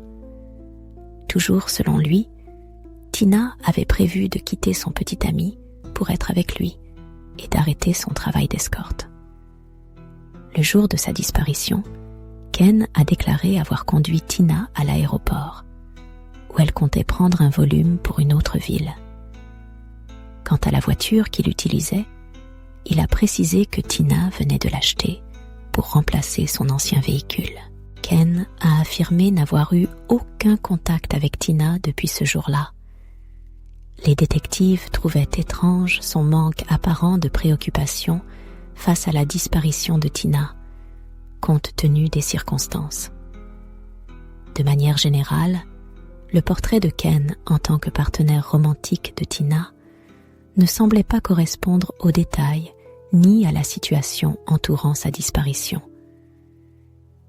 Toujours selon lui, Tina avait prévu de quitter son petit ami pour être avec lui et d'arrêter son travail d'escorte. Le jour de sa disparition, Ken a déclaré avoir conduit Tina à l'aéroport, où elle comptait prendre un volume pour une autre ville. Quant à la voiture qu'il utilisait, il a précisé que Tina venait de l'acheter pour remplacer son ancien véhicule. Ken a affirmé n'avoir eu aucun contact avec Tina depuis ce jour-là. Les détectives trouvaient étrange son manque apparent de préoccupation face à la disparition de Tina, compte tenu des circonstances. De manière générale, le portrait de Ken en tant que partenaire romantique de Tina ne semblait pas correspondre aux détails ni à la situation entourant sa disparition.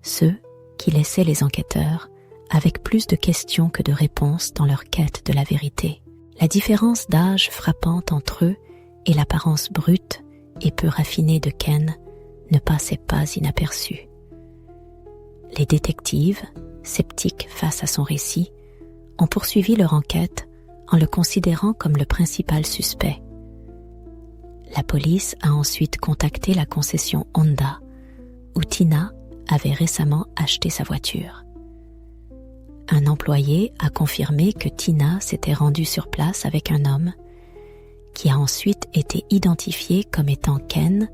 Ceux qui laissaient les enquêteurs avec plus de questions que de réponses dans leur quête de la vérité. La différence d'âge frappante entre eux et l'apparence brute et peu raffinée de Ken ne passait pas inaperçue. Les détectives, sceptiques face à son récit, ont poursuivi leur enquête en le considérant comme le principal suspect. La police a ensuite contacté la concession Honda, où Tina avait récemment acheté sa voiture. Un employé a confirmé que Tina s'était rendue sur place avec un homme, qui a ensuite été identifié comme étant Ken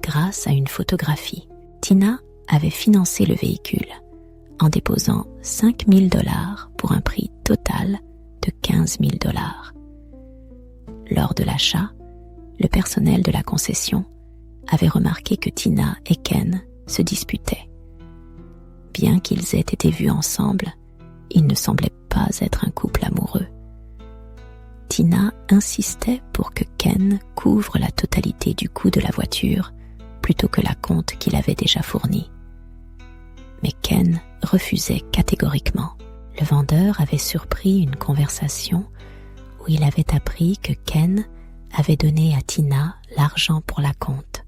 grâce à une photographie. Tina avait financé le véhicule en déposant $5 000 pour un prix total de $15 000. Lors de l'achat, le personnel de la concession avait remarqué que Tina et Ken se disputaient. Bien qu'ils aient été vus ensemble, ils ne semblaient pas être un couple amoureux. Tina insistait pour que Ken couvre la totalité du coût de la voiture plutôt que l'acompte qu'il avait déjà fourni. Mais Ken refusait catégoriquement. Le vendeur avait surpris une conversation où il avait appris que Ken avait donné à Tina l'argent pour l'acompte,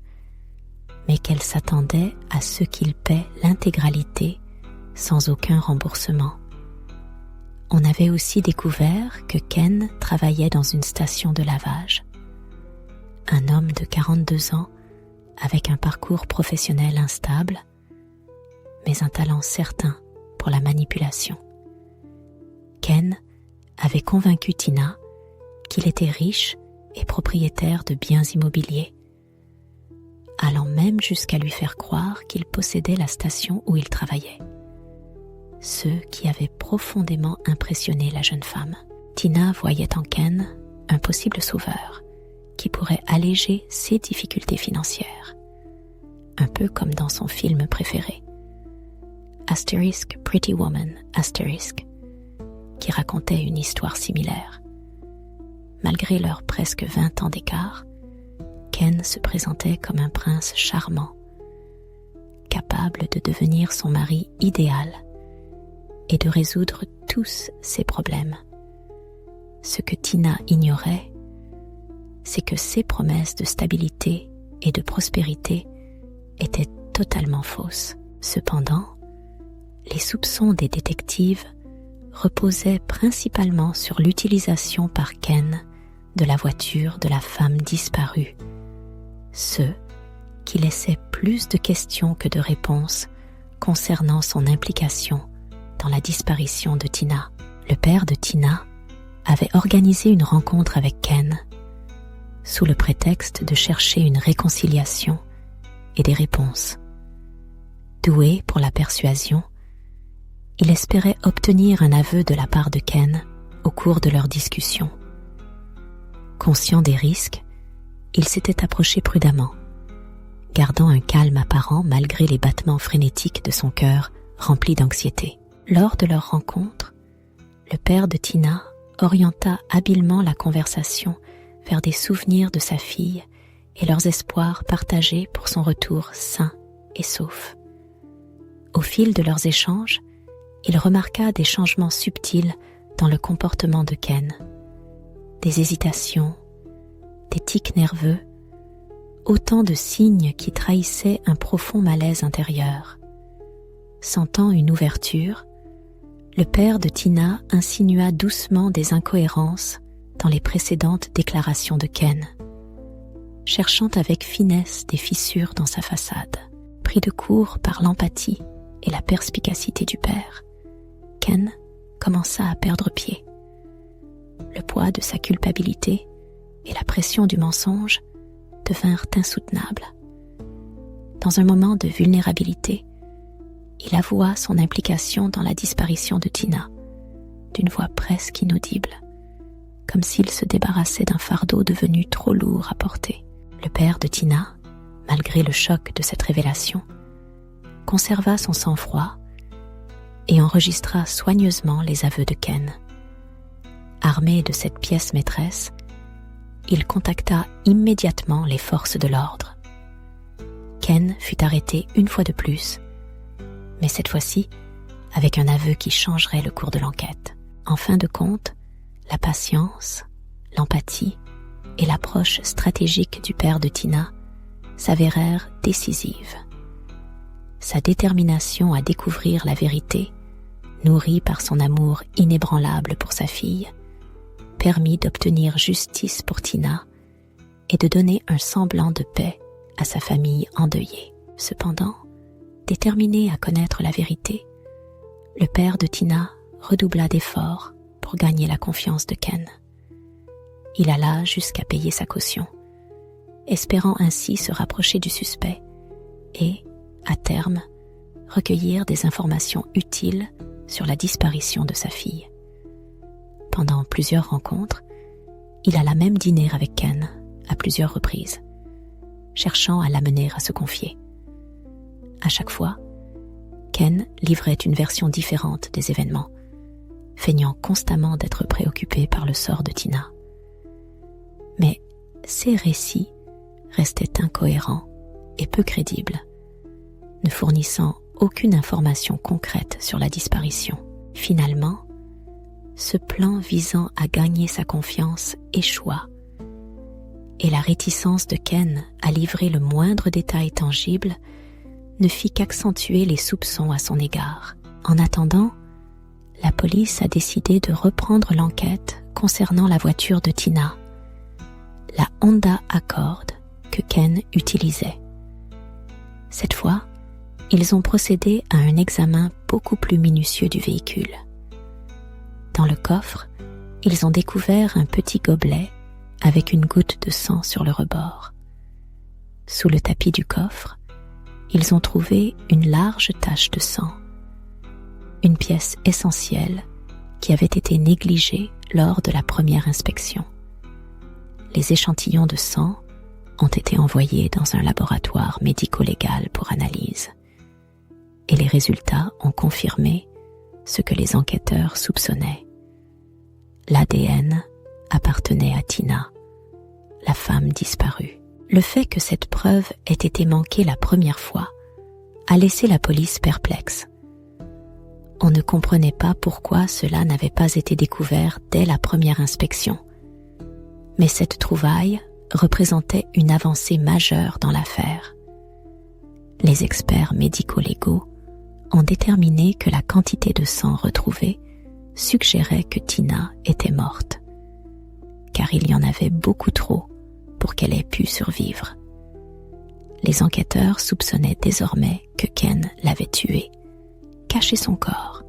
mais qu'elle s'attendait à ce qu'il paie l'intégralité sans aucun remboursement. On avait aussi découvert que Ken travaillait dans une station de lavage. Un homme de 42 ans avec un parcours professionnel instable, mais un talent certain pour la manipulation. Ken avait convaincu Tina qu'il était riche et propriétaire de biens immobiliers, allant même jusqu'à lui faire croire qu'il possédait la station où il travaillait. Ce qui avait profondément impressionné la jeune femme. Tina voyait en Ken un possible sauveur qui pourrait alléger ses difficultés financières, un peu comme dans son film préféré, * Pretty Woman, *, qui racontait une histoire similaire. Malgré leurs presque 20 ans d'écart, Ken se présentait comme un prince charmant, capable de devenir son mari idéal et de résoudre tous ses problèmes. Ce que Tina ignorait, c'est que ses promesses de stabilité et de prospérité étaient totalement fausses. Cependant, les soupçons des détectives reposaient principalement sur l'utilisation par Ken de la voiture de la femme disparue, ce qui laissait plus de questions que de réponses concernant son implication dans la disparition de Tina. Le père de Tina avait organisé une rencontre avec Ken sous le prétexte de chercher une réconciliation et des réponses. Doué pour la persuasion, il espérait obtenir un aveu de la part de Ken au cours de leur discussion. Conscient des risques, il s'était approché prudemment, gardant un calme apparent malgré les battements frénétiques de son cœur rempli d'anxiété. Lors de leur rencontre, le père de Tina orienta habilement la conversation vers des souvenirs de sa fille et leurs espoirs partagés pour son retour sain et sauf. Au fil de leurs échanges, il remarqua des changements subtils dans le comportement de Ken, des hésitations, des tics nerveux, autant de signes qui trahissaient un profond malaise intérieur. Sentant une ouverture, le père de Tina insinua doucement des incohérences dans les précédentes déclarations de Ken, cherchant avec finesse des fissures dans sa façade. Pris de court par l'empathie et la perspicacité du père, Ken commença à perdre pied. Le poids de sa culpabilité et la pression du mensonge devinrent insoutenables. Dans un moment de vulnérabilité, il avoua son implication dans la disparition de Tina, d'une voix presque inaudible, comme s'il se débarrassait d'un fardeau devenu trop lourd à porter. Le père de Tina, malgré le choc de cette révélation, conserva son sang-froid et enregistra soigneusement les aveux de Ken. Armé de cette pièce maîtresse, il contacta immédiatement les forces de l'ordre. Ken fut arrêté une fois de plus, mais cette fois-ci avec un aveu qui changerait le cours de l'enquête. En fin de compte, la patience, l'empathie et l'approche stratégique du père de Tina s'avérèrent décisives. Sa détermination à découvrir la vérité, nourrie par son amour inébranlable pour sa fille, permit d'obtenir justice pour Tina et de donner un semblant de paix à sa famille endeuillée. Cependant, déterminé à connaître la vérité, le père de Tina redoubla d'efforts pour gagner la confiance de Ken. Il alla jusqu'à payer sa caution, espérant ainsi se rapprocher du suspect et, à terme, recueillir des informations utiles sur la disparition de sa fille. Pendant plusieurs rencontres, il alla même dîner avec Ken à plusieurs reprises, cherchant à l'amener à se confier. À chaque fois, Ken livrait une version différente des événements, feignant constamment d'être préoccupé par le sort de Tina. Mais ces récits restaient incohérents et peu crédibles, ne fournissant aucune information concrète sur la disparition. Finalement, ce plan visant à gagner sa confiance échoua, et la réticence de Ken à livrer le moindre détail tangible ne fit qu'accentuer les soupçons à son égard. En attendant, la police a décidé de reprendre l'enquête concernant la voiture de Tina, la Honda Accord que Ken utilisait. Cette fois, ils ont procédé à un examen beaucoup plus minutieux du véhicule. Dans le coffre, ils ont découvert un petit gobelet avec une goutte de sang sur le rebord. Sous le tapis du coffre, ils ont trouvé une large tache de sang, une pièce essentielle qui avait été négligée lors de la première inspection. Les échantillons de sang ont été envoyés dans un laboratoire médico-légal pour analyse, et les résultats ont confirmé ce que les enquêteurs soupçonnaient. L'ADN appartenait à Tina, la femme disparue. Le fait que cette preuve ait été manquée la première fois a laissé la police perplexe. On ne comprenait pas pourquoi cela n'avait pas été découvert dès la première inspection. Mais cette trouvaille représentait une avancée majeure dans l'affaire. Les experts médico-légaux ont déterminé que la quantité de sang retrouvée suggérait que Tina était morte, car il y en avait beaucoup trop pour qu'elle ait pu survivre. Les enquêteurs soupçonnaient désormais que Ken l'avait tuée, caché son corps,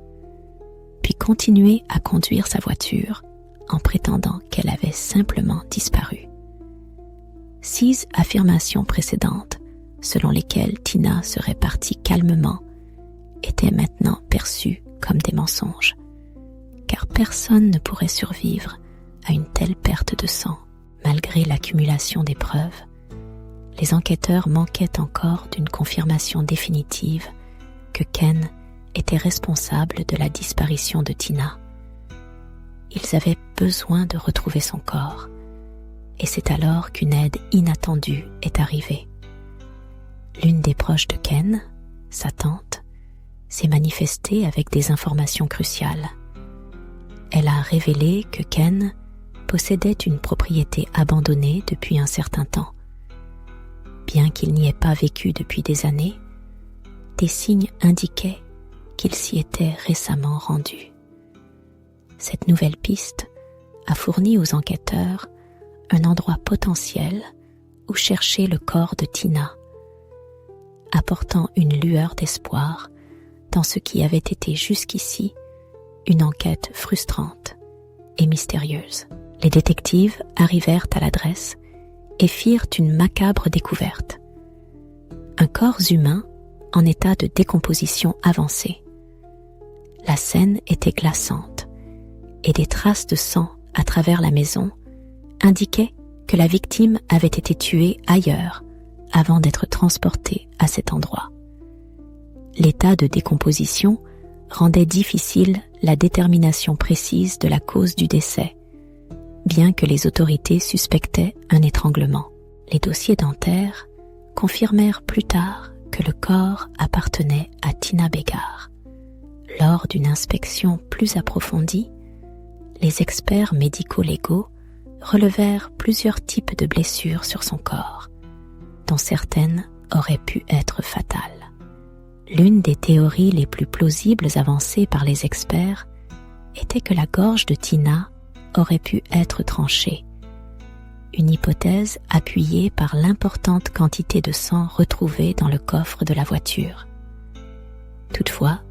puis continué à conduire sa voiture en prétendant qu'elle avait simplement disparu. 6 affirmations précédentes, selon lesquelles Tina serait partie calmement, étaient maintenant perçues comme des mensonges, car personne ne pourrait survivre à une telle perte de sang. Malgré l'accumulation des preuves, les enquêteurs manquaient encore d'une confirmation définitive que Ken était responsable de la disparition de Tina. Ils avaient besoin de retrouver son corps, et c'est alors qu'une aide inattendue est arrivée. L'une des proches de Ken, sa tante, s'est manifestée avec des informations cruciales. Elle a révélé que Ken possédait une propriété abandonnée depuis un certain temps. Bien qu'il n'y ait pas vécu depuis des années, des signes indiquaient qu'il s'y était récemment rendu. Cette nouvelle piste a fourni aux enquêteurs un endroit potentiel où chercher le corps de Tina, apportant une lueur d'espoir dans ce qui avait été jusqu'ici une enquête frustrante et mystérieuse. Les détectives arrivèrent à l'adresse et firent une macabre découverte. Un corps humain en état de décomposition avancée. La scène était glaçante et des traces de sang à travers la maison indiquaient que la victime avait été tuée ailleurs avant d'être transportée à cet endroit. L'état de décomposition rendait difficile la détermination précise de la cause du décès, bien que les autorités suspectaient un étranglement. Les dossiers dentaires confirmèrent plus tard que le corps appartenait à Tina Beggar. Lors d'une inspection plus approfondie, les experts médico-légaux relevèrent plusieurs types de blessures sur son corps, dont certaines auraient pu être fatales. L'une des théories les plus plausibles avancées par les experts était que la gorge de Tina aurait pu être tranchée, une hypothèse appuyée par l'importante quantité de sang retrouvée dans le coffre de la voiture. Toutefois,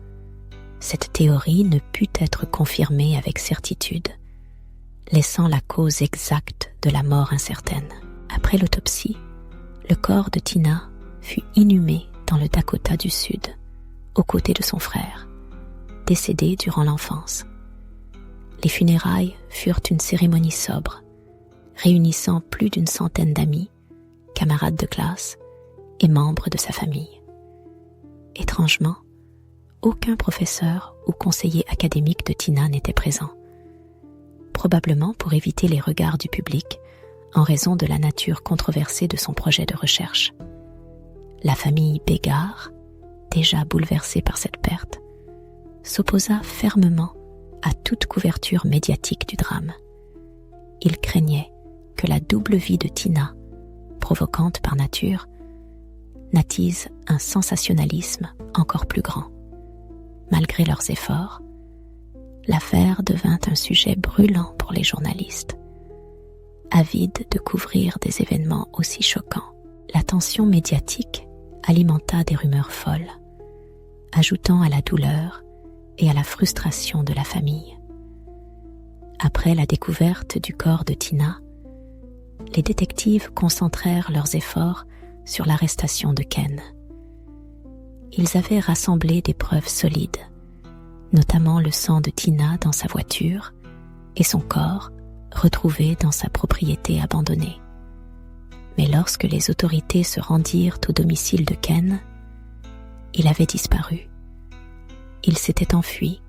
cette théorie ne put être confirmée avec certitude, laissant la cause exacte de la mort incertaine. Après l'autopsie, le corps de Tina fut inhumé dans le Dakota du Sud, aux côtés de son frère, décédé durant l'enfance. Les funérailles furent une cérémonie sobre, réunissant plus d'une centaine d'amis, camarades de classe et membres de sa famille. Étrangement, aucun professeur ou conseiller académique de Tina n'était présent, probablement pour éviter les regards du public en raison de la nature controversée de son projet de recherche. La famille Beggar, déjà bouleversée par cette perte, s'opposa fermement à toute couverture médiatique du drame. Il craignait que la double vie de Tina, provocante par nature, n'attise un sensationnalisme encore plus grand. Malgré leurs efforts, l'affaire devint un sujet brûlant pour les journalistes, avides de couvrir des événements aussi choquants. L'attention médiatique alimenta des rumeurs folles, ajoutant à la douleur et à la frustration de la famille. Après la découverte du corps de Tina, les détectives concentrèrent leurs efforts sur l'arrestation de Ken. Ils avaient rassemblé des preuves solides, notamment le sang de Tina dans sa voiture et son corps retrouvé dans sa propriété abandonnée. Mais lorsque les autorités se rendirent au domicile de Ken, il avait disparu. Il s'était enfui,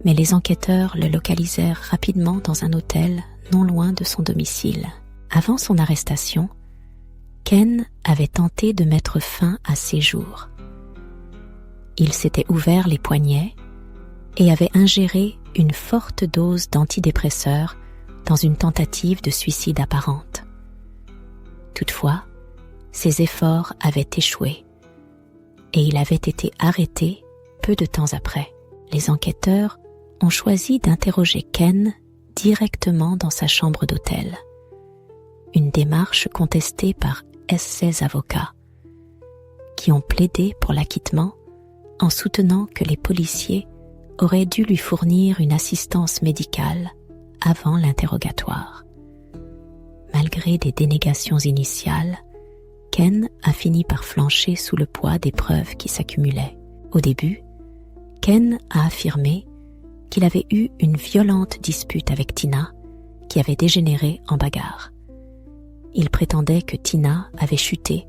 mais les enquêteurs le localisèrent rapidement dans un hôtel non loin de son domicile. Avant son arrestation, Ken avait tenté de mettre fin à ses jours. Il s'était ouvert les poignets et avait ingéré une forte dose d'antidépresseurs dans une tentative de suicide apparente. Toutefois, ses efforts avaient échoué et il avait été arrêté peu de temps après. Les enquêteurs ont choisi d'interroger Ken directement dans sa chambre d'hôtel, une démarche contestée par ses avocats, qui ont plaidé pour l'acquittement en soutenant que les policiers auraient dû lui fournir une assistance médicale avant l'interrogatoire. Malgré des dénégations initiales, Ken a fini par flancher sous le poids des preuves qui s'accumulaient. Au début, Ken a affirmé qu'il avait eu une violente dispute avec Tina qui avait dégénéré en bagarre. Il prétendait que Tina avait chuté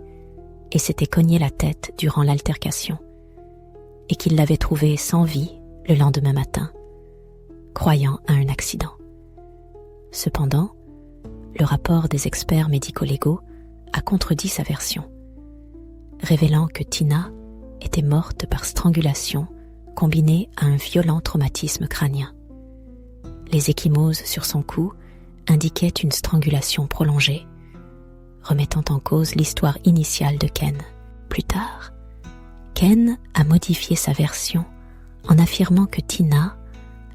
et s'était cogné la tête durant l'altercation et qu'il l'avait trouvée sans vie le lendemain matin, croyant à un accident. Cependant, le rapport des experts médico-légaux a contredit sa version, révélant que Tina était morte par strangulation combinée à un violent traumatisme crânien. Les ecchymoses sur son cou indiquaient une strangulation prolongée, remettant en cause l'histoire initiale de Ken. Plus tard, Ken a modifié sa version en affirmant que Tina,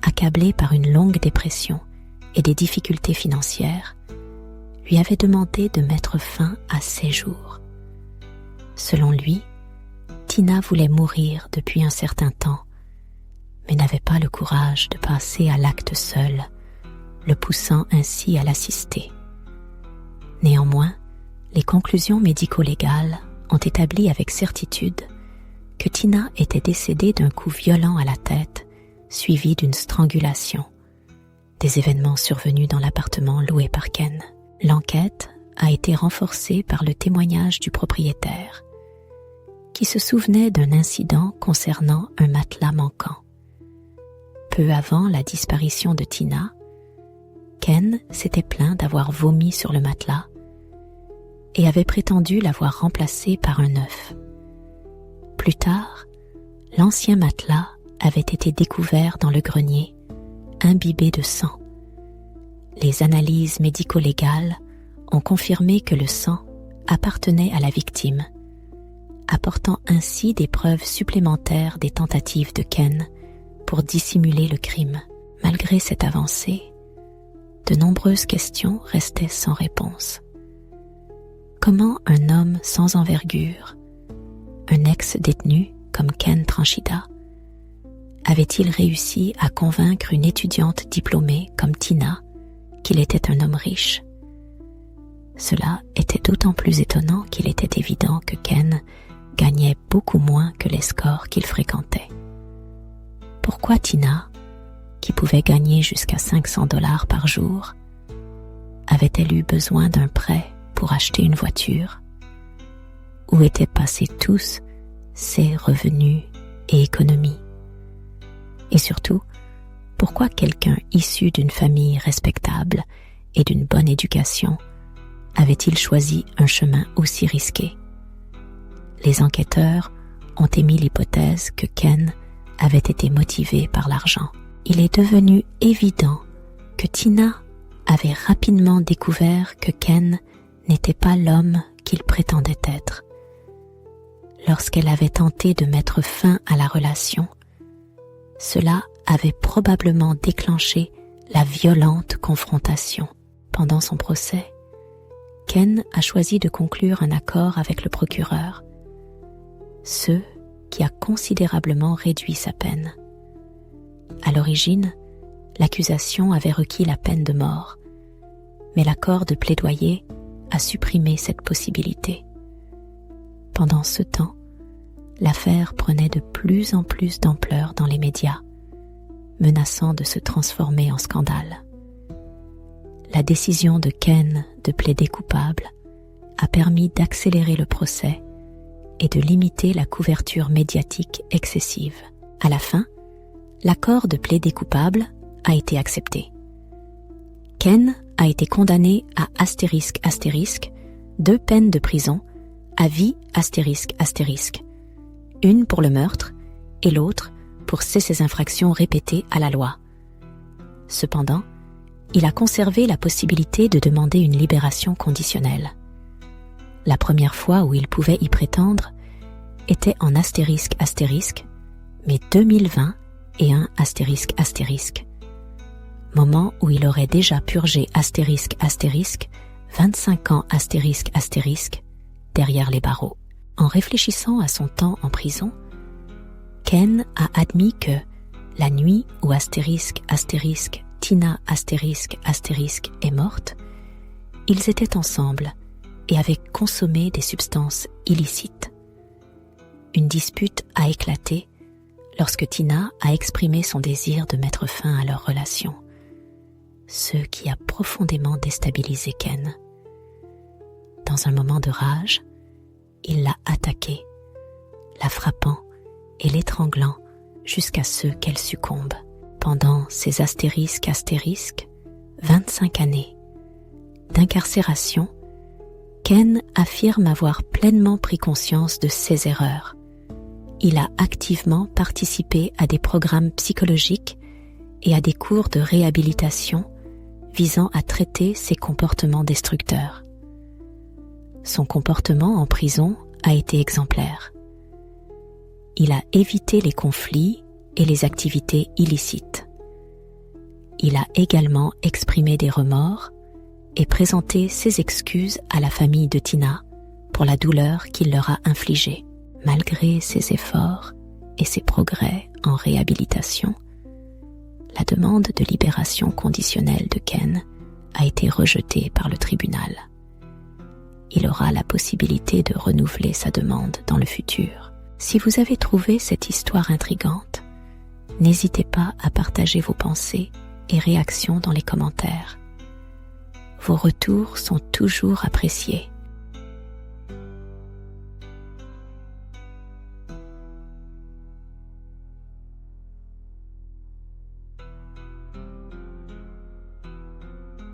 accablée par une longue dépression et des difficultés financières, lui avait demandé de mettre fin à ses jours. Selon lui, Tina voulait mourir depuis un certain temps, mais n'avait pas le courage de passer à l'acte seule, le poussant ainsi à l'assister. Néanmoins, les conclusions médico-légales ont établi avec certitude que Tina était décédée d'un coup violent à la tête, suivi d'une strangulation, des événements survenus dans l'appartement loué par Ken. L'enquête a été renforcée par le témoignage du propriétaire, qui se souvenait d'un incident concernant un matelas manquant. Peu avant la disparition de Tina, Ken s'était plaint d'avoir vomi sur le matelas et avait prétendu l'avoir remplacé par un neuf. Plus tard, l'ancien matelas avait été découvert dans le grenier, imbibé de sang. Les analyses médico-légales ont confirmé que le sang appartenait à la victime, apportant ainsi des preuves supplémentaires des tentatives de Ken pour dissimuler le crime. Malgré cette avancée, de nombreuses questions restaient sans réponse. Comment un homme sans envergure, un ex-détenu comme Ken Tranchida, avait-il réussi à convaincre une étudiante diplômée comme Tina qu'il était un homme riche? Cela était d'autant plus étonnant qu'il était évident que Ken gagnait beaucoup moins que les scores qu'il fréquentait. Pourquoi Tina, qui pouvait gagner jusqu'à $500 par jour, avait-elle eu besoin d'un prêt pour acheter une voiture? Où étaient passés tous ses revenus et économies? Et surtout, pourquoi quelqu'un issu d'une famille respectable et d'une bonne éducation avait-il choisi un chemin aussi risqué? Les enquêteurs ont émis l'hypothèse que Ken avait été motivé par l'argent. Il est devenu évident que Tina avait rapidement découvert que Ken n'était pas l'homme qu'il prétendait être. Lorsqu'elle avait tenté de mettre fin à la relation, cela avait probablement déclenché la violente confrontation. Pendant son procès, Ken a choisi de conclure un accord avec le procureur, ce qui a considérablement réduit sa peine. À l'origine, l'accusation avait requis la peine de mort, mais l'accord de plaidoyer a supprimé cette possibilité. Pendant ce temps, l'affaire prenait de plus en plus d'ampleur dans les médias, menaçant de se transformer en scandale. La décision de Ken de plaider coupable a permis d'accélérer le procès et de limiter la couverture médiatique excessive. À la fin, l'accord de plaider coupable a été accepté. Ken a été condamné à *** 2 peines de prison à vie ***, une pour le meurtre et l'autre pour ces infractions répétées à la loi. Cependant, il a conservé la possibilité de demander une libération conditionnelle. La première fois où il pouvait y prétendre était en ***, mai 2020 et un ***, moment où il aurait déjà purgé ***, 25 ans ***, derrière les barreaux. En réfléchissant à son temps en prison, Ken a admis que la nuit où ***, Tina ***, est morte, ils étaient ensemble et avaient consommé des substances illicites. Une dispute a éclaté lorsque Tina a exprimé son désir de mettre fin à leur relation, ce qui a profondément déstabilisé Ken. Dans un moment de rage, il l'a attaquée, la frappant et l'étranglant jusqu'à ce qu'elle succombe. Pendant ces ***, 25 années d'incarcération, Ken affirme avoir pleinement pris conscience de ses erreurs. Il a activement participé à des programmes psychologiques et à des cours de réhabilitation visant à traiter ses comportements destructeurs. Son comportement en prison a été exemplaire. Il a évité les conflits et les activités illicites. Il a également exprimé des remords et présenté ses excuses à la famille de Tina pour la douleur qu'il leur a infligée. Malgré ses efforts et ses progrès en réhabilitation, la demande de libération conditionnelle de Ken a été rejetée par le tribunal. Il aura la possibilité de renouveler sa demande dans le futur. Si vous avez trouvé cette histoire intrigante, n'hésitez pas à partager vos pensées et réactions dans les commentaires. Vos retours sont toujours appréciés.